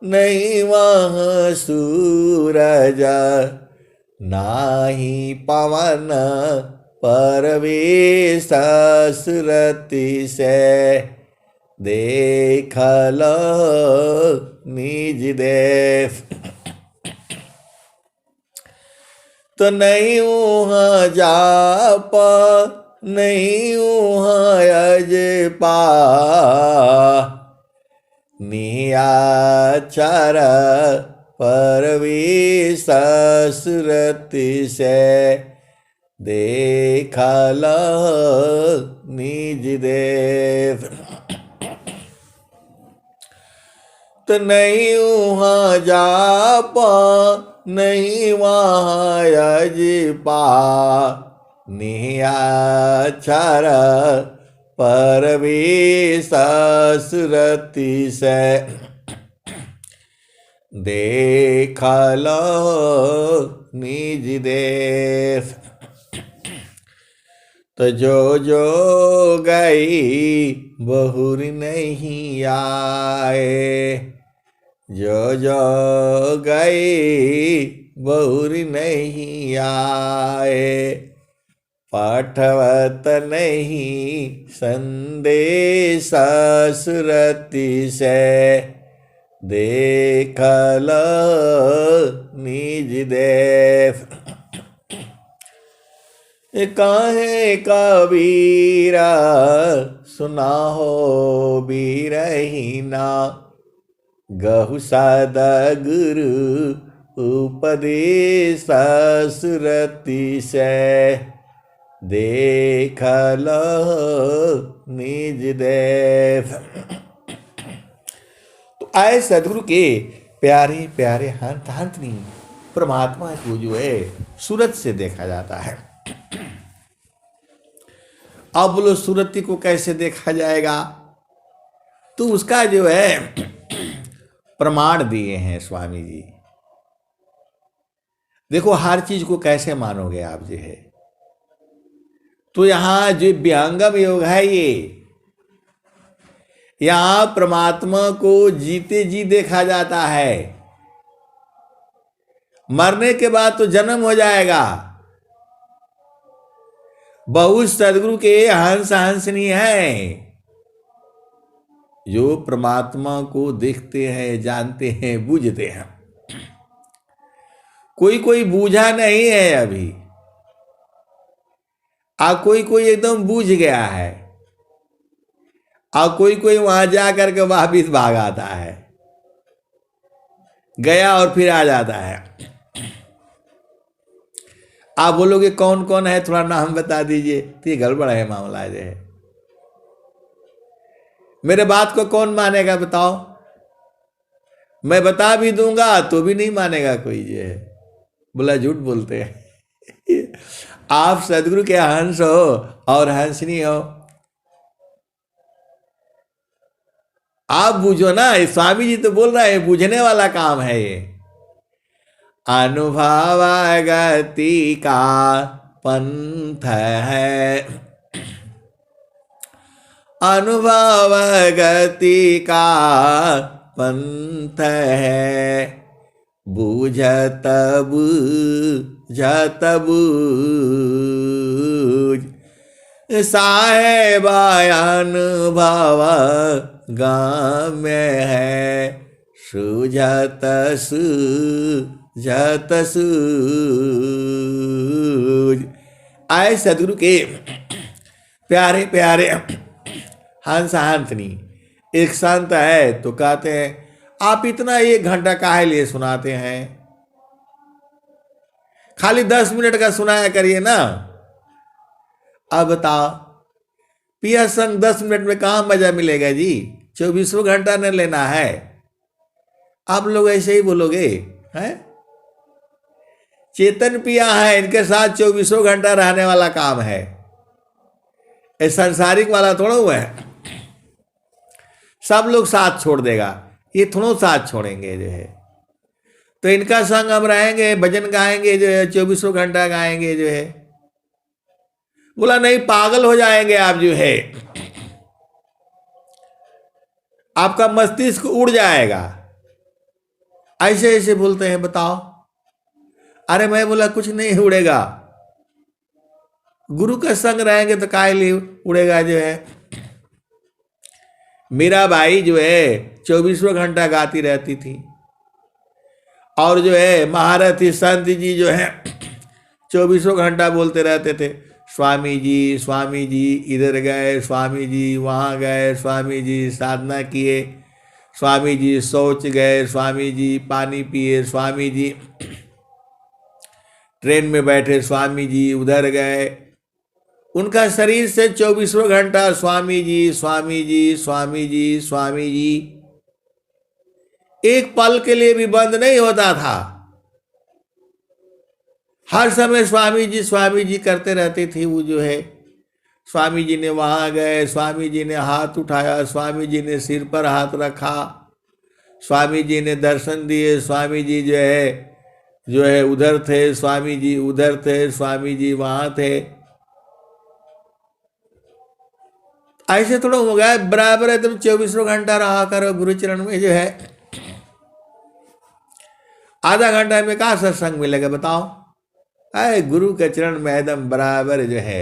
नहीं वहाँ सूरज, नाही पवन परवेश सुरति से, देख लो निज देश। तो नहीं वहाँ जाप नहीं वहाँ अजपा, नियाचर परवेश सुरति से, देख लो निज देश। तो नहीं वहाँ जाप नहीं वहाँ अजपा, नियाचर परवेश सुरति से, देख लो निज देश। तो जो गई बहुरी नहीं आए, जो गई बहुरी नहीं आए, पाठवत नहीं संदेश सुरति से, देख लो निज देश। काहे कबीरा सुना हो बीरहीना, गहु सद्गुरु उपदेश सुरति से, देख लो निज देश। तो आए सदगुरु के प्यारे प्यारे हंत हंतनी परमात्मा को जो है सूरत से देखा जाता है। अब बोलो सूरती को कैसे देखा जाएगा? तो उसका जो है प्रमाण दिए हैं स्वामी जी। देखो हर चीज को कैसे मानोगे आप जो है, तो यहां जो व्यंगम योग है यहां परमात्मा को जीते जी देखा जाता है। मरने के बाद तो जन्म हो जाएगा। बहुत सदगुरु के हंस हंसनी है जो परमात्मा को देखते हैं, जानते हैं, बूझते हैं। कोई कोई बूझा नहीं है अभी, कोई कोई एकदम बूझ गया है, कोई कोई वहां जाकर के वापिस भाग आता है, गया और फिर आ जाता है। आप बोलोगे कौन कौन है, थोड़ा नाम बता दीजिए। तो ये गड़बड़ है मामला जो है। मेरे बात को कौन मानेगा बताओ? मैं बता भी दूंगा तो भी नहीं मानेगा कोई जो है, बोला झूठ बोलते हैं। आप सदगुरु के हंस हो और हंसनी हो, आप बूझो ना। स्वामी जी तो बोल रहे हैं बूझने वाला काम है ये। अनुभव गति का पंथ है, अनुभव गति का पंथ है, बूझत बूझत बूझ साहेब अनुभव गाम्य है, सुझत सुझत सूझ। आए सदगुरु के प्यारे प्यारे हंस हंसनी। एक संत है तो कहते हैं आप इतना 1 घंटा काहे लिए सुनाते हैं, खाली 10 मिनट का सुनाया करिए ना। अब बताओ पिया संग 10 मिनट में कहाँ मजा मिलेगा जी, 24 घंटा न लेना है। आप लोग ऐसे ही बोलोगे हैं। चेतन पिया है, इनके साथ 24 घंटा रहने वाला काम है, ये सांसारिक वाला थोड़ा हुआ है। सब लोग साथ छोड़ देगा, ये थोड़ा साथ छोड़ेंगे जो है। तो इनका संग हम रहेंगे, भजन गाएंगे जो है, 24 घंटा गाएंगे जो है। बोला नहीं, पागल हो जाएंगे आप जो है, आपका मस्तिष्क उड़ जाएगा। ऐसे ऐसे बोलते हैं, बताओ। अरे मैं बोला कुछ नहीं उड़ेगा, गुरु का संग रहेंगे तो काहे लिए उड़ेगा जो है। मीरा बाई जो है 24 घंटा गाती रहती थी, और जो है महारथी संत जी जो है 24 घंटा बोलते रहते थे, स्वामी जी इधर गए, स्वामी जी वहाँ गए, स्वामी जी साधना किए, स्वामी जी शौच गए, स्वामी जी पानी पिए, स्वामी जी ट्रेन में बैठे, स्वामी जी उधर गए। उनका शरीर से 24 घंटा स्वामी जी स्वामी जी स्वामी जी स्वामी जी, एक पल के लिए भी बंद नहीं होता था। हर समय स्वामी जी करते रहते थे वो जो है। स्वामी जी ने वहां गए, स्वामी जी ने हाथ उठाया, स्वामी जी ने सिर पर हाथ रखा, स्वामी जी ने दर्शन दिए, स्वामी जी जो है उधर थे, स्वामी जी उधर थे, स्वामी जी वहां थे। ऐसे थोड़ा हो गया बराबर है, तुम 24 घंटा रहा करो गुरु चरण में जो है। आधा घंटा में कहाँ सत्संग मिलेगा बताओ। अरे गुरु के चरण में एकदम बराबर जो है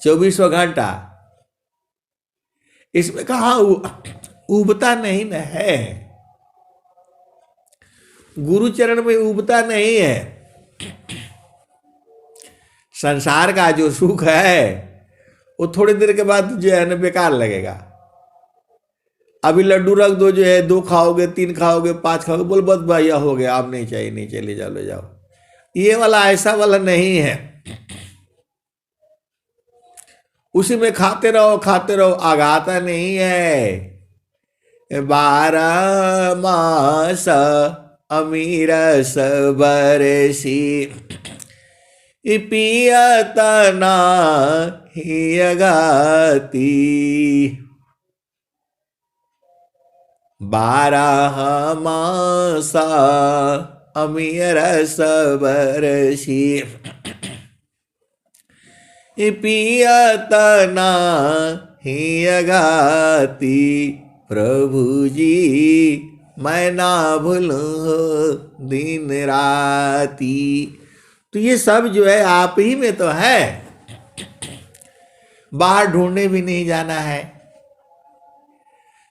24 घंटा, इसमें कहा उबता नहीं न है, गुरु चरण में उबता नहीं है। संसार का जो सुख है वो थोड़ी देर के बाद जो है ना बेकार लगेगा। अभी लड्डू रख दो जो है, 2 खाओगे, 3 खाओगे, 5 खाओगे, बोल बस भैया हो गया, आप नहीं चाहिए, नहीं चाहिए, ले जाओ ले जाओ। ये वाला ऐसा वाला नहीं है, उसी में खाते रहो, आगाता नहीं है। 12 मास अमीर सबरसी पियतना ही अगाती। 12 मास अमीर सबरसी पियतना ही अगाती। प्रभु जी मैं ना भूलूं दिन राती। तो ये सब जो है आप ही में तो है, बाहर ढूंढने भी नहीं जाना है,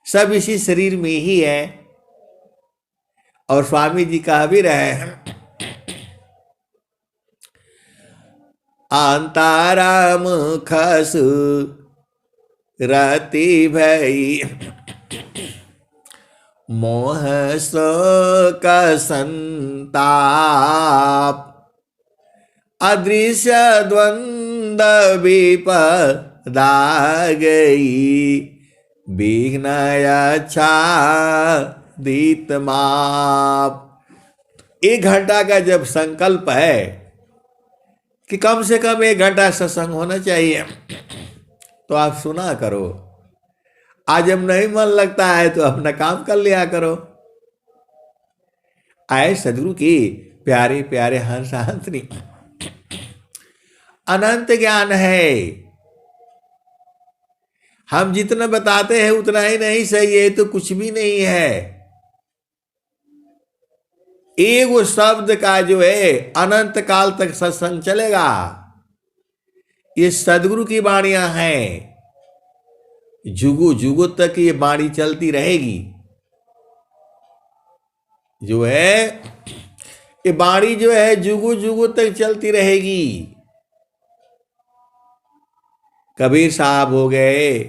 सब इसी शरीर में ही है। और स्वामी जी कह भी रहे हैं, अंतारा मुखस रति भई मोह शोक संताप। अदृश्य द्वंद विपदा गई विघ्न आच्छादित माप। 1 घंटा का जब संकल्प है कि कम से कम 1 घंटा सत्संग होना चाहिए, तो आप सुना करो। आज जब नहीं मन लगता है तो अपना काम कर लिया करो। आए सदगुरु की प्यारे प्यारे हंस हंसनी। अनंत ज्ञान है, हम जितना बताते हैं उतना ही नहीं सही है, तो कुछ भी नहीं है। एक शब्द का जो है अनंत काल तक सत्संग चलेगा। ये सदगुरु की वाणियां हैं, जुगु जुगु तक ये वाणी चलती रहेगी। जो है ये बाणी जो है जुगु जुगु तक चलती रहेगी। कबीर साहब हो गए,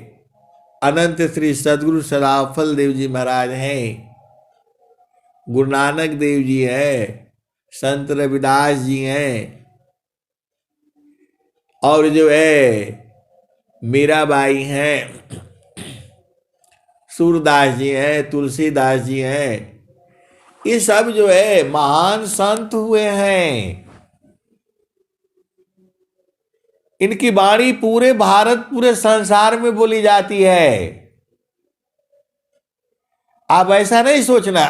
अनंत श्री सदगुरु सदाफल देव जी महाराज हैं, गुरु नानक देव जी हैं, संत रविदास जी हैं, और जो है मीराबाई हैं, सूरदास जी हैं, तुलसीदास जी हैं। ये सब जो है महान संत हुए हैं। इनकी वाणी पूरे भारत, पूरे संसार में बोली जाती है। आप ऐसा नहीं सोचना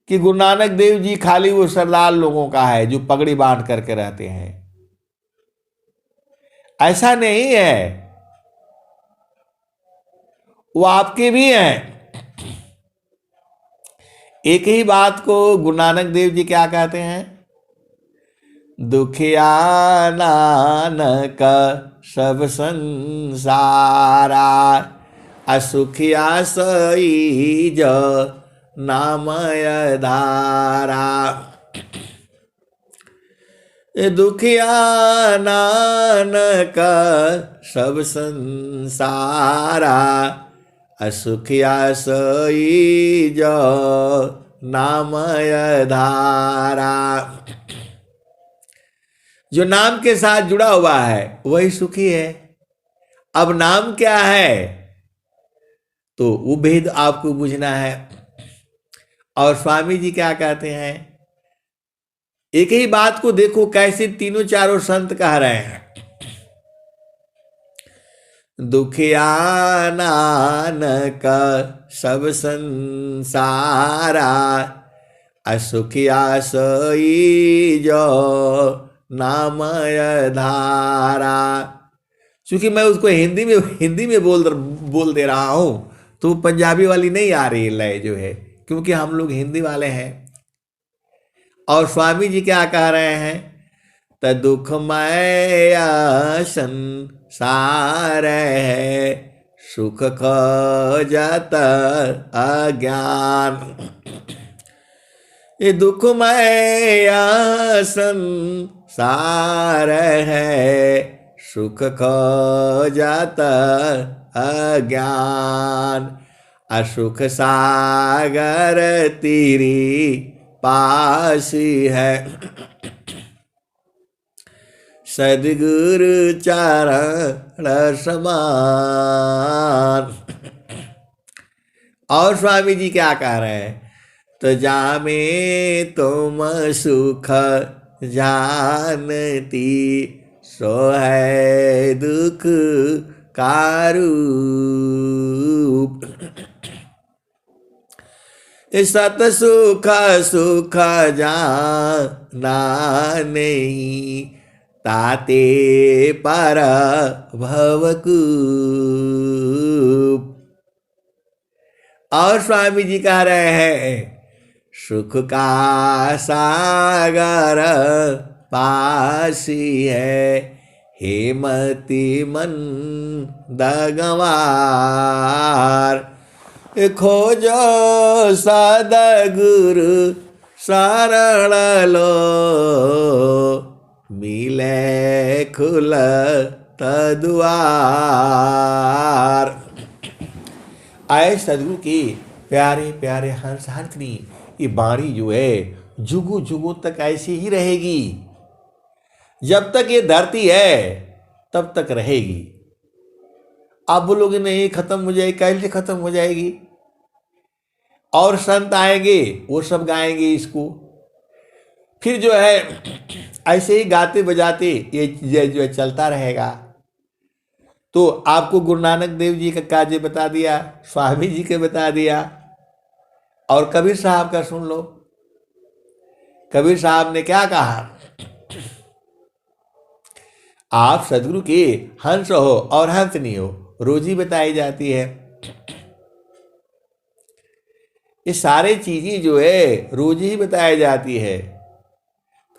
कि गुरु नानक देव जी खाली वो सरदार लोगों का है जो पगड़ी बांध करके रहते हैं। ऐसा नहीं है, वो आपके भी हैं। एक ही बात को गुरु नानक देव जी क्या कहते हैं? दुखिया नानक सब संसारा, असुखिया सई जो नामय धारा। दुखिया नानक सब संसारा, असुखिया सई जो नामय धारा। जो नाम के साथ जुड़ा हुआ है वही सुखी है। अब नाम क्या है तो वो भेद आपको बुझना है। और स्वामी जी क्या कहते हैं? एक ही बात को देखो कैसे तीनों चारों संत कह रहे हैं। दुखिया नानक सब संसारा, असुखिया सई जो नामय धारा। क्योंकि मैं उसको हिंदी में बोल दे रहा हूं तो पंजाबी वाली नहीं आ रही लय जो है, क्योंकि हम लोग हिंदी वाले हैं। और स्वामी जी क्या कह रहे हैं? त दुखमय संसार है, सुख खोजत अज्ञान। ये दुखमय संसार है, सुख खोजत अज्ञान। असुख सागर तेरी पासी है, सदगुरु चरण समान। और स्वामी जी क्या कह रहे हैं? तो जामे तुम सुख जानती, सो है दुख का रूप। सत सुख सुख जाना नहीं, ताते पर भवकूप। और स्वामी जी कह रहे हैं सुख का सागर पासी है, हेमति मन दगवार। खोजो सदगुरु शरण लो, मिले खुलत द्वार। आए सदगुरु की प्यारे प्यारे हंस हंसनी, ये बाणी जो है जुगु जुगु तक ऐसी ही रहेगी। जब तक ये धरती है तब तक रहेगी। आप बोलोगे नहीं खत्म हो जाएगी, कैसे खत्म हो जाएगी? और संत आएंगे वो सब गाएंगे इसको, फिर जो है ऐसे ही गाते बजाते ये जो है चलता रहेगा। तो आपको गुरु नानक देव जी का कार्य बता दिया, स्वामी जी के बता दिया, और कबीर साहब का सुन लो। कबीर साहब ने क्या कहा? आप सदगुरु के हंस हो और हंसनी हो, रोजी बताई जाती है। ये सारे चीजें जो है रोज ही बताई जाती है।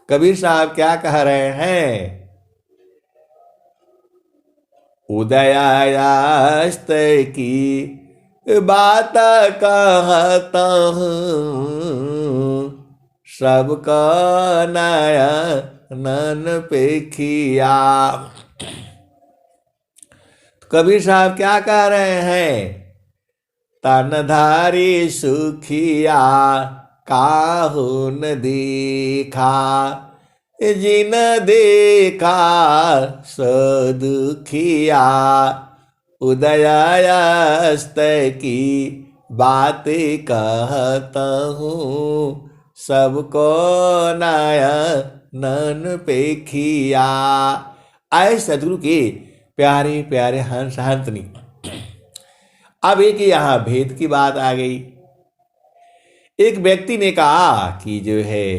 कबीर साहब क्या कह रहे हैं? उदयास्त की बात कहता हूँ सबका नयन पेखिया। कबीर साहब क्या कह रहे हैं? तनधारी सुखिया काहू न देखा, जिन देखा सो दुखिया। उदयास्त की बात कहता हूँ सबको नयन पेखिया। आए सदगुरु के प्यारे प्यारे हंस हंसनी। अब एक यहाँ भेद की बात आ गई। एक व्यक्ति ने कहा कि जो है,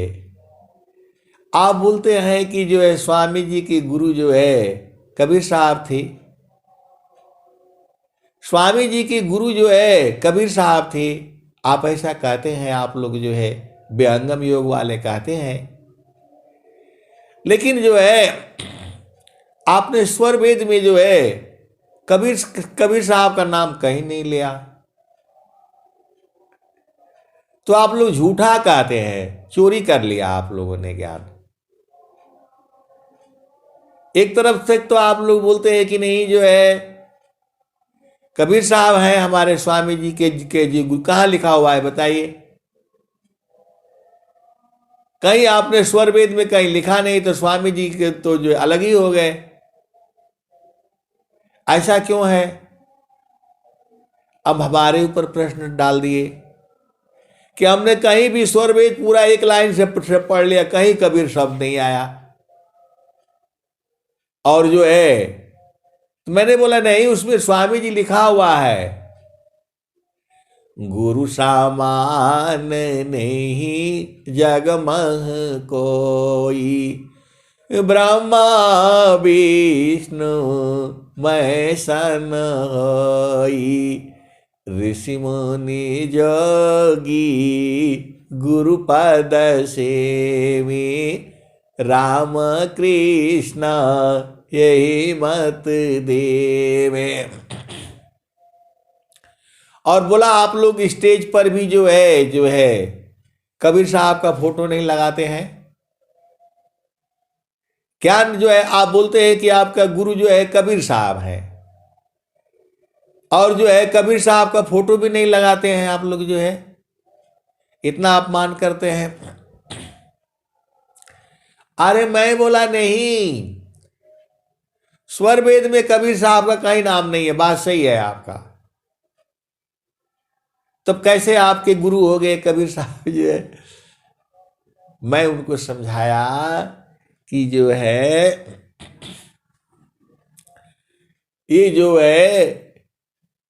आप बोलते हैं कि जो है स्वामी जी के गुरु जो है कबीर साहब थे। स्वामी जी के गुरु जो है कबीर साहब थे, आप ऐसा कहते हैं। आप लोग जो है व्यंगम योग वाले कहते हैं, लेकिन जो है आपने स्वर वेद में जो है कबीर साहब का नाम कहीं नहीं लिया। तो आप लोग झूठा कहते हैं, चोरी कर लिया आप लोगों ने ज्ञान। एक तरफ से तो आप लोग बोलते हैं कि नहीं जो है कबीर साहब हैं हमारे स्वामी जी के जी गुरु। कहाँ लिखा हुआ है बताइए? कहीं आपने स्वर वेद में कहीं लिखा नहीं, तो स्वामी जी के तो जो अलग ही हो गए। ऐसा क्यों है? अब हमारे ऊपर प्रश्न डाल दिए कि हमने कहीं भी स्वर वेद पूरा एक लाइन से पढ़ लिया, कहीं कबीर शब्द नहीं आया। और जो है तो मैंने बोला नहीं, उसमें स्वामी जी लिखा हुआ है, गुरु सामान नहीं जग मह कोई, ब्रह्मा विष्णु मैं सन होई, ऋषि मुनि जोगी गुरु पद सेवी, राम कृष्ण यही मत देवे। और बोला आप लोग स्टेज पर भी जो है कबीर साहब का फोटो नहीं लगाते हैं। क्या जो है आप बोलते हैं कि आपका गुरु जो है कबीर साहब है, और जो है कबीर साहब का फोटो भी नहीं लगाते हैं। आप लोग जो है इतना अपमान करते हैं। अरे मैं बोला नहीं, स्वर वेद में कबीर साहब का कहीं नाम नहीं है। बात सही है आपका, तब कैसे आपके गुरु हो गए कबीर साहब जो है? मैं उनको समझाया कि जो है ये जो है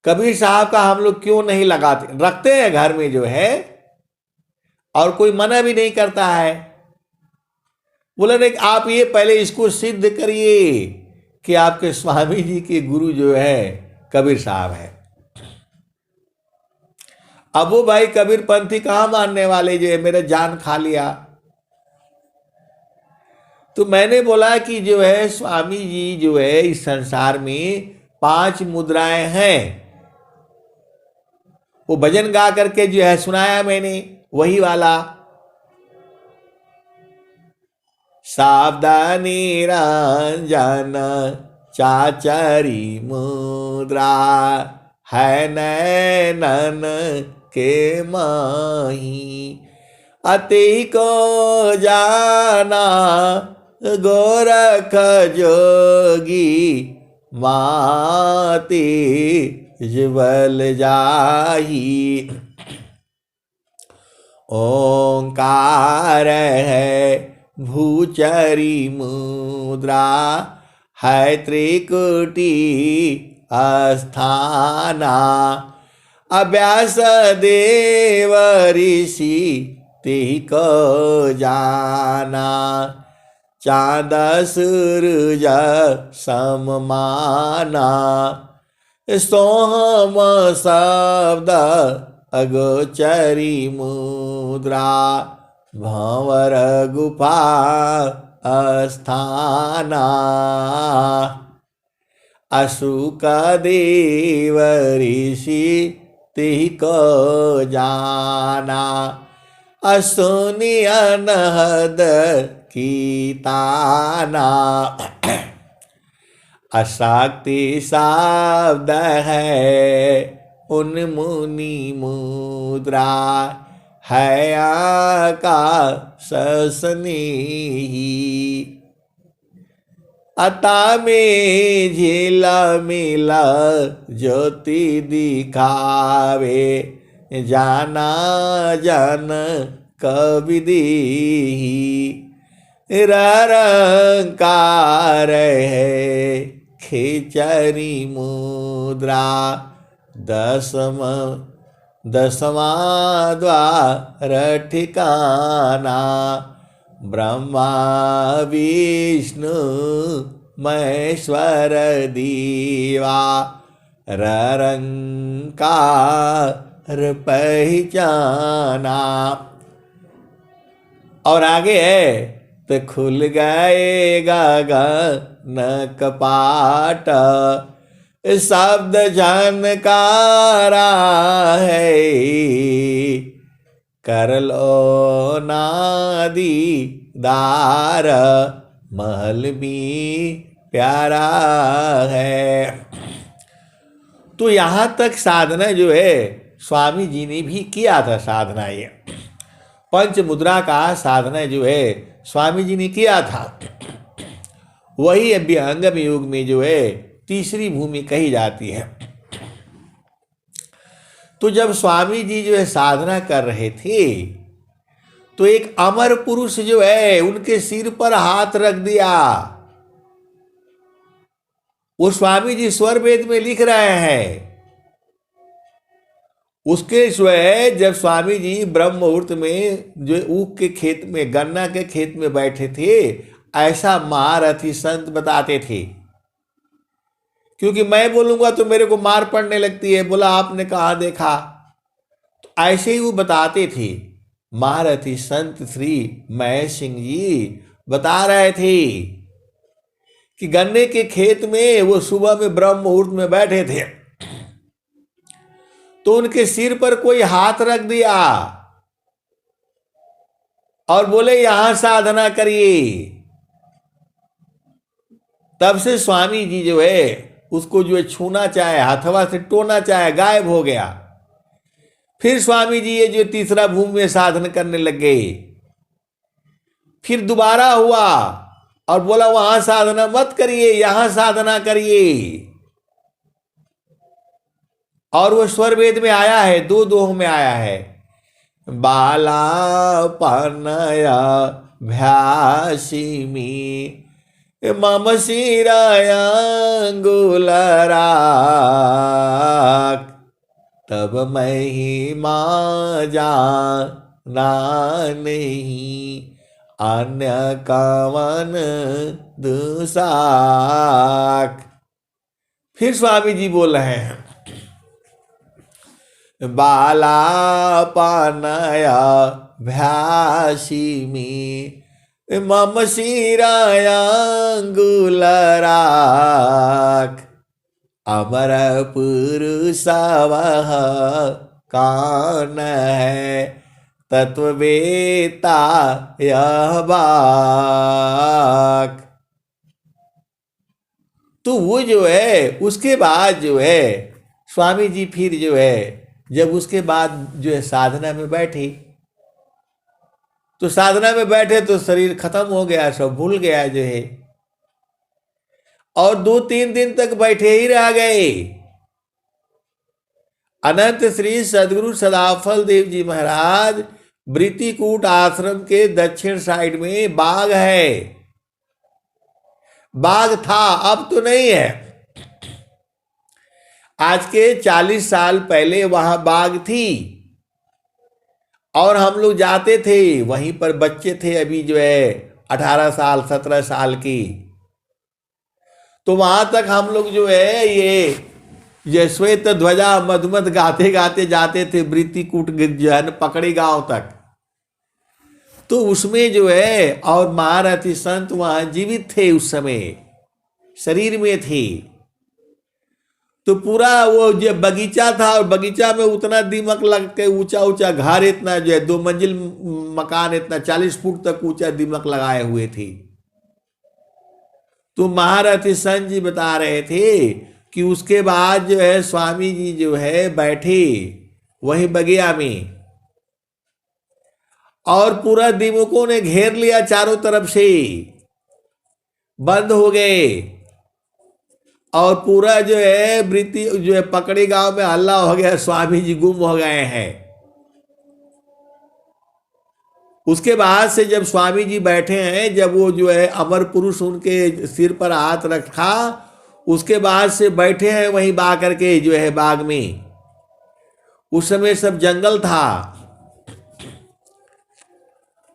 कबीर साहब का हम लोग क्यों नहीं लगाते, रखते हैं घर में जो है, और कोई मना भी नहीं करता है। बोले नहीं, आप ये पहले इसको सिद्ध करिए कि आपके स्वामी जी के गुरु जो है कबीर साहब है। अब वो भाई कबीर पंथी कहाँ मानने वाले जो है मेरा जान खा लिया। तो मैंने बोला कि जो है स्वामी जी जो है इस संसार में 5 मुद्राएं हैं। वो भजन गा करके जो है सुनाया मैंने, वही वाला सावधानी रंजन चाचरी मुद्रा है नैनन के माही, अति को जाना गोरख जोगी माती ज्वल जाही। ओंकार है भूचरी मुद्रा है त्रिकुटी अस्थाना, अभ्यास देव ऋषि तिहि को जाना, चाँद सूरज सममाना, सोहम शब्द अगोचरी मुद्रा भंवर गुफा अस्थाना, अशुक देव ऋषि तेहि को जाना, असुनि अनहद की ताना। अशक्ति शब्द है उन्मुनि मुद्रा, है आकाश स्नेही। अता में झीला मिला ज्योति दिखावे, जाना जन कवि दीही। रंकार है खिचरी मुद्रा, दसवां द्वार ठिकाना। ब्रह्मा विष्णु महेश्वर दीवा, रंकार पहचाना। और आगे है तो खुल गए गगन कपाट, शब्द जानकारा है। कर लो नादी दार, महल भी प्यारा है। तो यहां तक साधना जो है स्वामी जी ने भी किया था। साधना ये पंच मुद्रा का साधना जो है स्वामी जी ने किया था। वही अभ्यंगम योग में जो है तीसरी भूमि कही जाती है। तो जब स्वामी जी जो है साधना कर रहे थे तो एक अमर पुरुष जो है उनके सिर पर हाथ रख दिया। वो स्वामी जी स्वर वेद में लिख रहे हैं। उसके स्वयं जब स्वामी जी ब्रह्म मुहूर्त में जो ऊख के खेत में गन्ना के खेत में बैठे थे, ऐसा महारथी संत बताते थे। क्योंकि मैं बोलूंगा तो मेरे को मार पड़ने लगती है। बोला आपने कहा देखा, तो ऐसे ही वो बताते थे। महारथी संत श्री महेश सिंह जी बता रहे थे कि गन्ने के खेत में वो सुबह में ब्रह्म मुहूर्त में बैठे थे, तो उनके सिर पर कोई हाथ रख दिया और बोले यहां साधना करिए। तब से स्वामी जी जो है उसको जो है छूना चाहे, हथवा से टोना चाहे, गायब हो गया। फिर स्वामी जी ये जो तीसरा भूमि में साधन करने लग गए। फिर दोबारा हुआ और बोला वहां साधना मत करिए, यहां साधना करिए। और वो स्वर वेद में आया है, दो दोह में आया है। बाला पनया भ्यासिमी, मम शिरायांगुलराक। तब महिमा जाना नहीं, अन्य कवन दुसाक। फिर स्वामी जी बोल रहे हैं, बाला पानया भ्यासिमी, मम शिरायांगुलराक। अमर पुरुष वह कौन है, तत्ववेता यह बाक। तो वो जो है उसके बाद जो है स्वामी जी फिर जो है जब उसके बाद जो है साधना में बैठे, तो साधना में बैठे तो शरीर खत्म हो गया, सब भूल गया जो है। और 2-3 दिन तक बैठे ही रह गए। अनंत श्री सदगुरु सदाफल देव जी महाराज वृत्तिकूट आश्रम के दक्षिण साइड में बाग है। बाग था, अब तो नहीं है। आज के 40 साल पहले वहां बाग थी और हम लोग जाते थे। वहीं पर बच्चे थे अभी जो है 18 साल 17 साल की, तो वहां तक हम लोग जो है ये श्वेत ध्वजा मधुमत गाते गाते जाते थे वृत्तिकूट जो है पकड़ी गांव तक। तो उसमें जो है और महारथी संत वहां जीवित थे, उस समय शरीर में थे। तो तो पूरा वो जो बगीचा था, और बगीचा में उतना दीमक लग के ऊंचा ऊंचा घर, इतना जो है 2 मंजिल मकान, इतना 40 फुट तक ऊंचा दीमक लगाए हुए थे। तो महारथी संत जी बता रहे थे कि उसके बाद जो है स्वामी जी जो है बैठे वही बगिया में, और पूरा दीमकों ने घेर लिया चारों तरफ से, बंद हो गए, और पूरा जो है वृत्ति जो है पकड़ी गांव में हल्ला हो गया, स्वामी जी गुम हो गए हैं। उसके बाद से जब स्वामी जी बैठे हैं, जब वो जो है अमर पुरुष उनके सिर पर हाथ रखा, उसके बाद से बैठे हैं वहीं बा करके जो है बाग में। उस समय सब जंगल था।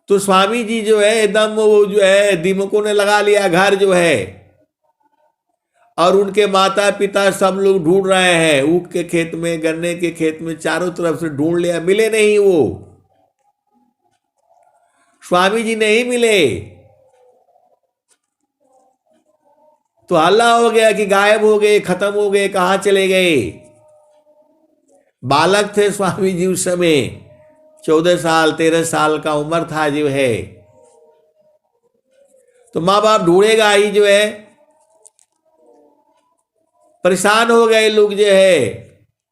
तो स्वामी जी जो है एकदम वो जो है दीमकों ने लगा लिया घर जो है, और उनके माता पिता सब लोग ढूंढ रहे हैं, ऊख के खेत में, गन्ने के खेत में, चारों तरफ से ढूंढ लिया, मिले नहीं वो स्वामी जी, नहीं मिले। तो हल्ला हो गया कि गायब हो गए, खत्म हो गए, कहां चले गए। बालक थे स्वामी जी उस समय, 14 साल 13 साल का उम्र था जो है। तो माँ बाप ढूंढेगा ही जो है, परेशान हो गए लोग जो है,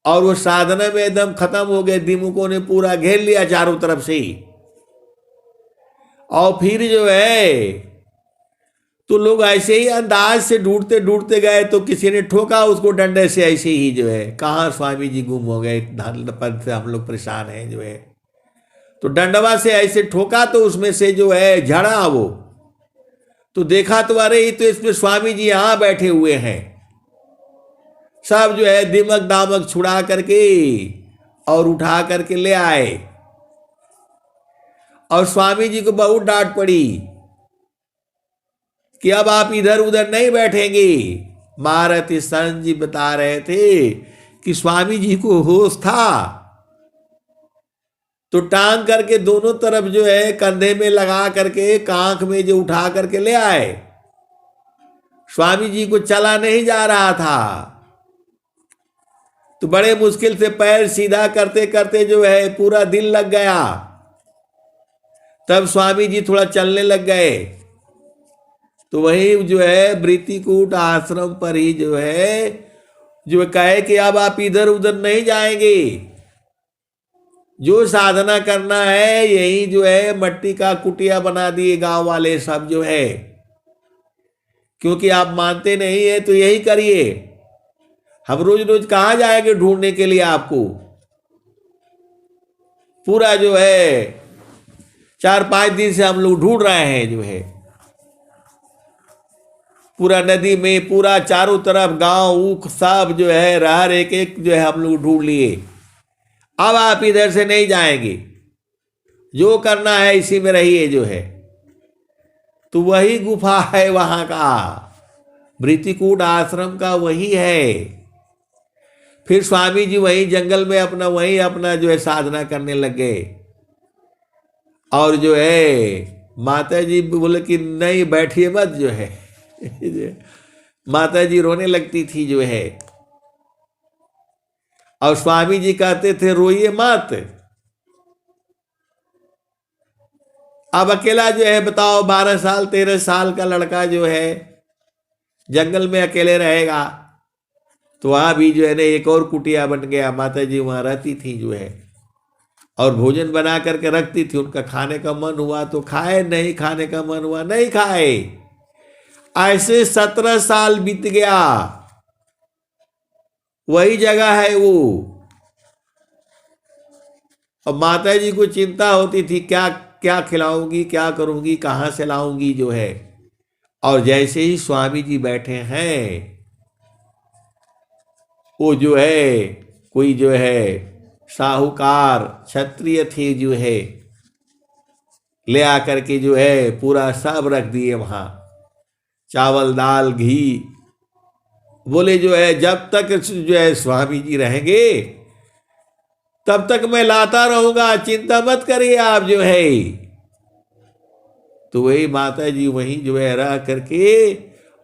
और वो साधना में एकदम खत्म हो गए, दीमकों ने पूरा घेर लिया चारों तरफ से। और फिर जो है तो लोग ऐसे ही अंदाज से ढूंढते ढूंढते गए, तो किसी ने ठोका उसको डंडे से, ऐसे ही जो है, कहाँ स्वामी जी गुम हो गए, पद से हम लोग परेशान हैं जो है। तो डंडवा से ऐसे ठोका, तो उसमें से जो है झड़ा वो, तो देखा तो अरे ये तो इसमें स्वामी जी यहां बैठे हुए हैं। सब जो है दिमक दामक छुड़ा करके और उठा करके ले आए, और स्वामी जी को बहुत डांट पड़ी कि अब आप इधर उधर नहीं बैठेंगे। महारथी संत जी बता रहे थे कि स्वामी जी को होश था, तो टांग करके दोनों तरफ जो है कंधे में लगा करके कांख में जो उठा करके ले आए। स्वामी जी को चला नहीं जा रहा था, तो बड़े मुश्किल से पैर सीधा करते करते जो है पूरा दिन लग गया। तब स्वामी जी थोड़ा चलने लग गए। तो वही जो है वृत्तिकूट आश्रम पर ही जो है जो कहे कि अब आप इधर उधर नहीं जाएंगे, जो साधना करना है यही जो है मट्टी का कुटिया बना दिए गांव वाले सब जो है, क्योंकि आप मानते नहीं है तो यही करिए। हम रोज रोज कहां जाएंगे ढूंढने के लिए आपको। पूरा जो है 4-5 दिन से हम लोग ढूंढ रहे हैं जो है, पूरा नदी में, पूरा चारों तरफ गांव ऊख सब जो है रहर एक एक जो है हम लोग ढूंढ लिए। अब आप इधर से नहीं जाएंगे, जो करना है इसी में रहिए जो है। तो वही गुफा है वहां का, वृत्तिकूट आश्रम का वही है। फिर स्वामी जी वही जंगल में अपना जो है साधना करने लग गए। और जो है माता जी बोले कि नहीं बैठिए मत जो है माता जी रोने लगती थी जो है, और स्वामी जी कहते थे रोइए मत। अब अकेला जो है बताओ, 12 साल 13 साल का लड़का जो है जंगल में अकेले रहेगा। तो वहां भी जो है ना एक और कुटिया बन गया, माता जी वहां रहती थी जो है, और भोजन बना करके रखती थी। उनका खाने का मन हुआ तो खाए, नहीं खाने का मन हुआ नहीं खाए। ऐसे 17 साल बीत गया। वही जगह है वो। और माता जी को चिंता होती थी, क्या क्या खिलाऊंगी, क्या करूंगी, कहां से लाऊंगी जो है। और जैसे ही स्वामी जी बैठे हैं, वो जो है कोई जो है साहूकार क्षत्रिय थे जो है, ले आकर के जो है पूरा सब रख दिए वहां, चावल दाल घी। बोले जो है जब तक जो है स्वामी जी रहेंगे तब तक मैं लाता रहूंगा, चिंता मत करिए आप जो है। तो वही माता जी वहीं जो है रह करके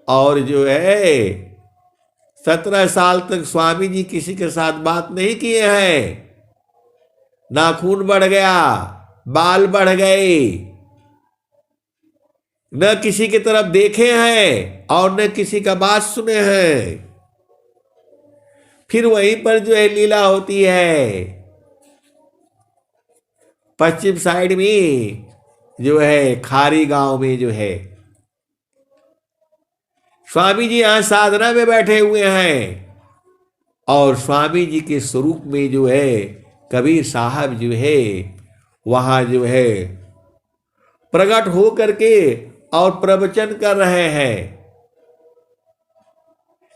और जो है 17 साल तक स्वामी जी किसी के साथ बात नहीं किए हैं। नाखून बढ़ गया, बाल बढ़ गए, न किसी की तरफ देखे हैं और न किसी का बात सुने हैं। फिर वहीं पर जो है लीला होती है, पश्चिम साइड में जो है खारी गांव में जो है स्वामी जी यहां साधना में बैठे हुए हैं और स्वामी जी के स्वरूप में जो है कबीर साहब जो है वहां जो है प्रकट हो करके और प्रवचन कर रहे हैं।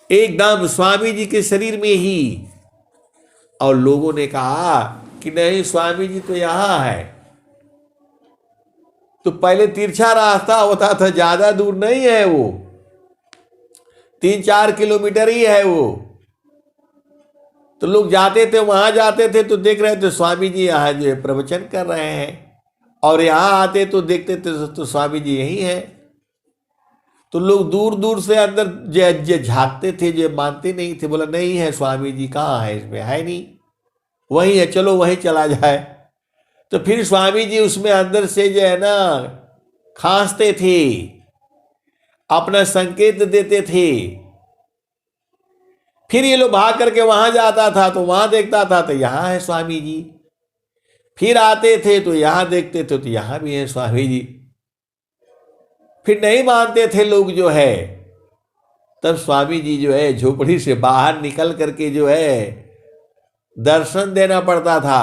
एकदम स्वामी जी के शरीर में ही। और लोगों ने कहा कि नहीं, स्वामी जी तो यहां है। तो पहले तिरछा रास्ता होता था, ज्यादा दूर नहीं है वो, 3-4 किलोमीटर ही है वो। तो लोग जाते थे, वहां जाते थे तो देख रहे थे स्वामी जी यहाँ जो है प्रवचन कर रहे हैं, और यहाँ आते तो देखते थे तो स्वामी जी यही है। तो लोग दूर दूर से अंदर जो झांकते थे, जो मानते नहीं थे, बोला नहीं है स्वामी जी, कहाँ है, इसमें है नहीं, वही है, चलो वही चला जाए। तो फिर स्वामी जी उसमें अंदर से जो है ना खांसते थे, अपना संकेत देते थे। फिर ये लोग भाग करके वहां जाता था तो वहां देखता था तो यहां है स्वामी जी। फिर आते थे तो यहां देखते थे तो यहां भी है स्वामी जी। फिर नहीं मानते थे लोग जो है, तब स्वामी जी जो है झोपड़ी से बाहर निकल करके जो है दर्शन देना पड़ता था,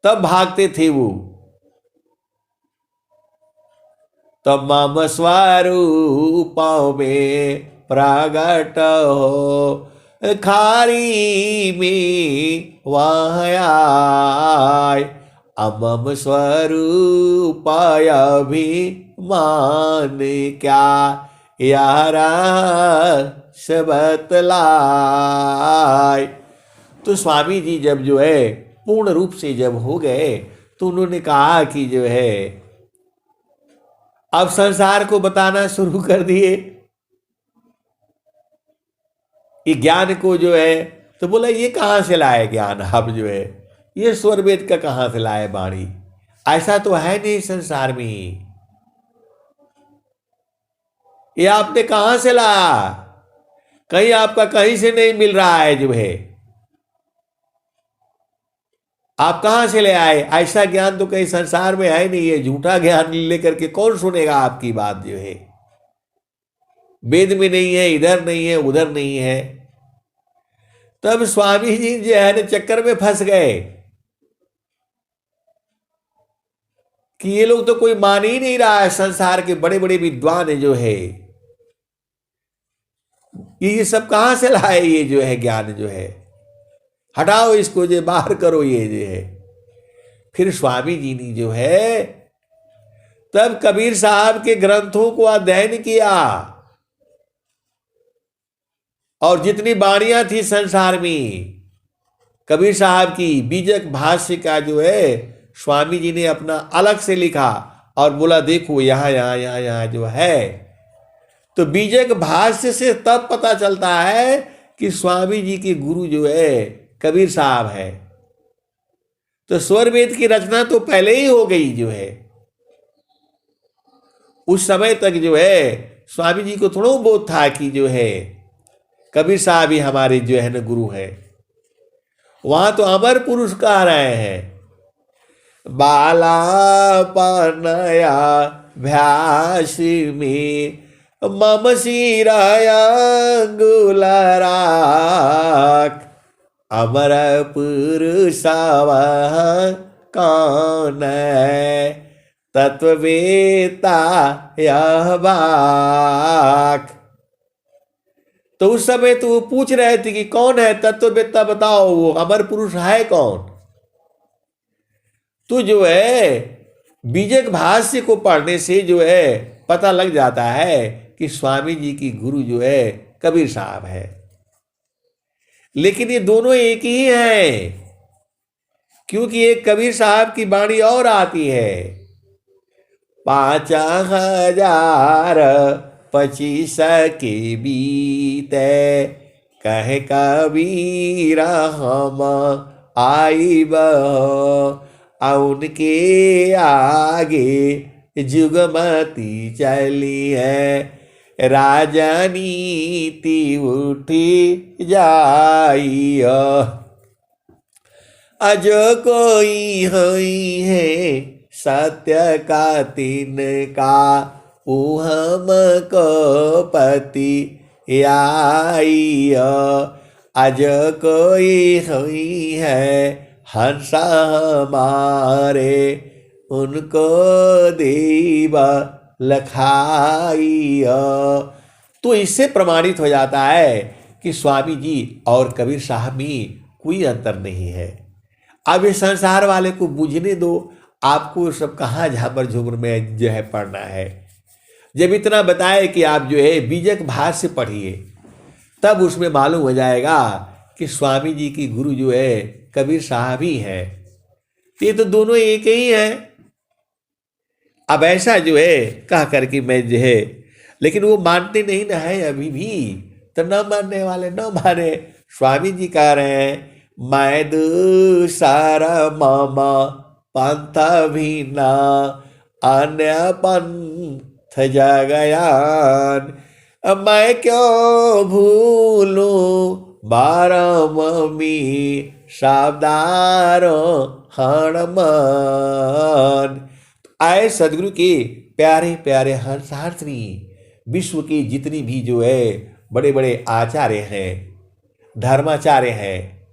तब भागते थे वो। तब मम स्वरूप में प्रगट हो खारी में वह आय, अमम स्वरूप अभिमान क्या यारा बतलाय। तो स्वामी जी जब जो है पूर्ण रूप से जब हो गए तो उन्होंने कहा कि जो है अब संसार को बताना शुरू कर दिए, ये ज्ञान को जो है। तो बोला ये कहाँ से लाए ज्ञान आप जो है, ये स्वर वेद का कहाँ से लाए वाणी, ऐसा तो है नहीं संसार में, ये आपने कहाँ से लाया, कहीं आपका कहीं से नहीं मिल रहा है जो है, आप कहां से ले आए, ऐसा ज्ञान तो कहीं संसार में है नहीं है। झूठा ज्ञान लेकर के कौन सुनेगा आपकी बात जो है, वेद में नहीं है, इधर नहीं है, उधर नहीं है। तब स्वामी जी जो है ना चक्कर में फंस गए कि ये लोग तो कोई मान ही नहीं रहा है, संसार के बड़े बड़े विद्वान जो है ये सब कहां से लाए, ये जो है ज्ञान जो है, हटाओ इसको, जो बाहर करो ये जो है। फिर स्वामी जी ने जो है तब कबीर साहब के ग्रंथों को अध्ययन किया, और जितनी वाणियां थी संसार में कबीर साहब की, बीजक भाष्य का जो है स्वामी जी ने अपना अलग से लिखा और बोला देखो यहां यहां यहां यहां जो है। तो बीजक भाष्य से तब पता चलता है कि स्वामी जी के गुरु जो है कबीर साहब है। तो स्वर वेद की रचना तो पहले ही हो गई जो है, उस समय तक जो है स्वामी जी को थोड़ा बोध था कि जो है कबीर साहब ही हमारे जो है ना गुरु है। वहां तो अमर पुरुष कह रहे हैं, बाला पनया भ्यास में मम सिरायांगुलराक, अमर पुरुषावा कौन तत्ववेता यह बाक। तो उस समय तो वो पूछ रहे थे कि कौन है तत्ववेत्ता, बताओ वो अमर पुरुष है कौन। तो जो है बीजक भाष्य को पढ़ने से जो है पता लग जाता है कि स्वामी जी की गुरु जो है कबीर साहब है। लेकिन ये दोनों एक ही हैं, क्योंकि एक कबीर साहब की वाणी और आती है, 5000 25 के बीते, कहे कबीर हम आईब, उनके आगे जुगमती चली है, राजनीति उठी जाई। अजो कोई होई है सत्य का तिनका, ऊ हमको पति आई। अज कोई हुई है हंस हमारे, उनको देव लखाई। तो इससे प्रमाणित हो जाता है कि स्वामी जी और कबीर साहब में कोई अंतर नहीं है। अब इस संसार वाले को बुझने दो, आपको सब कहाँ झामर झूमर में जो है पढ़ना है। जब इतना बताए कि आप जो है बीजक भाष्य पढ़िए, तब उसमें मालूम हो जाएगा कि स्वामी जी की गुरु जो है कबीर साहब ही है। ये तो दोनों एक ही है। अब ऐसा जो है कह करके मैं जो है, लेकिन वो मानते नहीं ना है अभी भी, तो न मानने वाले न माने। स्वामी जी कह रहे हैं, मैं दूसरा मामा पंथ भी ना, अन्य पंथ जगयान, मैं क्यों भूलूं बारमी शाब्दारो हनुमान। आए सदगुरु के प्यारे प्यारे हंसार्थी, विश्व की जितनी भी जो है बड़े बड़े आचार्य हैं, धर्माचार्य हैं,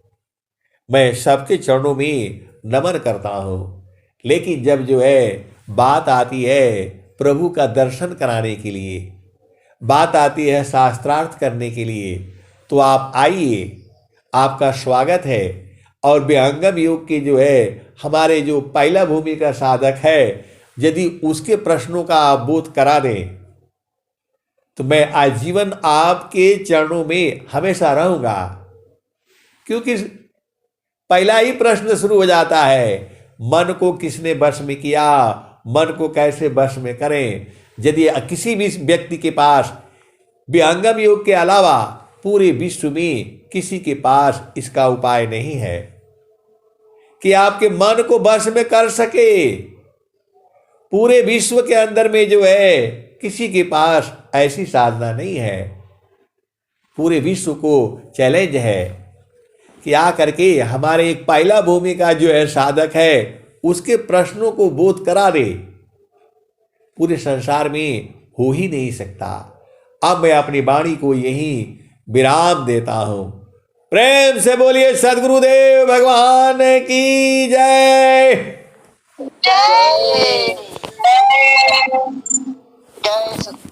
मैं सबके चरणों में नमन करता हूँ। लेकिन जब जो है बात आती है प्रभु का दर्शन कराने के लिए, बात आती है शास्त्रार्थ करने के लिए, तो आप आइए, आपका स्वागत है। और विहंगम योग के जो है हमारे जो पहला भूमि का साधक है, यदि उसके प्रश्नों का आप बोध करा दें, तो मैं आजीवन आपके चरणों में हमेशा रहूंगा। क्योंकि पहला ही प्रश्न शुरू हो जाता है, मन को किसने वश में किया, मन को कैसे वश में करें। यदि किसी भी व्यक्ति के पास विहंगम योग के अलावा पूरे विश्व में किसी के पास इसका उपाय नहीं है कि आपके मन को वश में कर सके, पूरे विश्व के अंदर में जो है किसी के पास ऐसी साधना नहीं है। पूरे विश्व को चैलेंज है कि आ करके हमारे एक पहला भूमि का जो है साधक है, उसके प्रश्नों को बोध करा दे। पूरे संसार में हो ही नहीं सकता। अब मैं अपनी वाणी को यहीं विराम देता हूं। प्रेम से बोलिए सद्गुरुदेव भगवान की जय। जय जय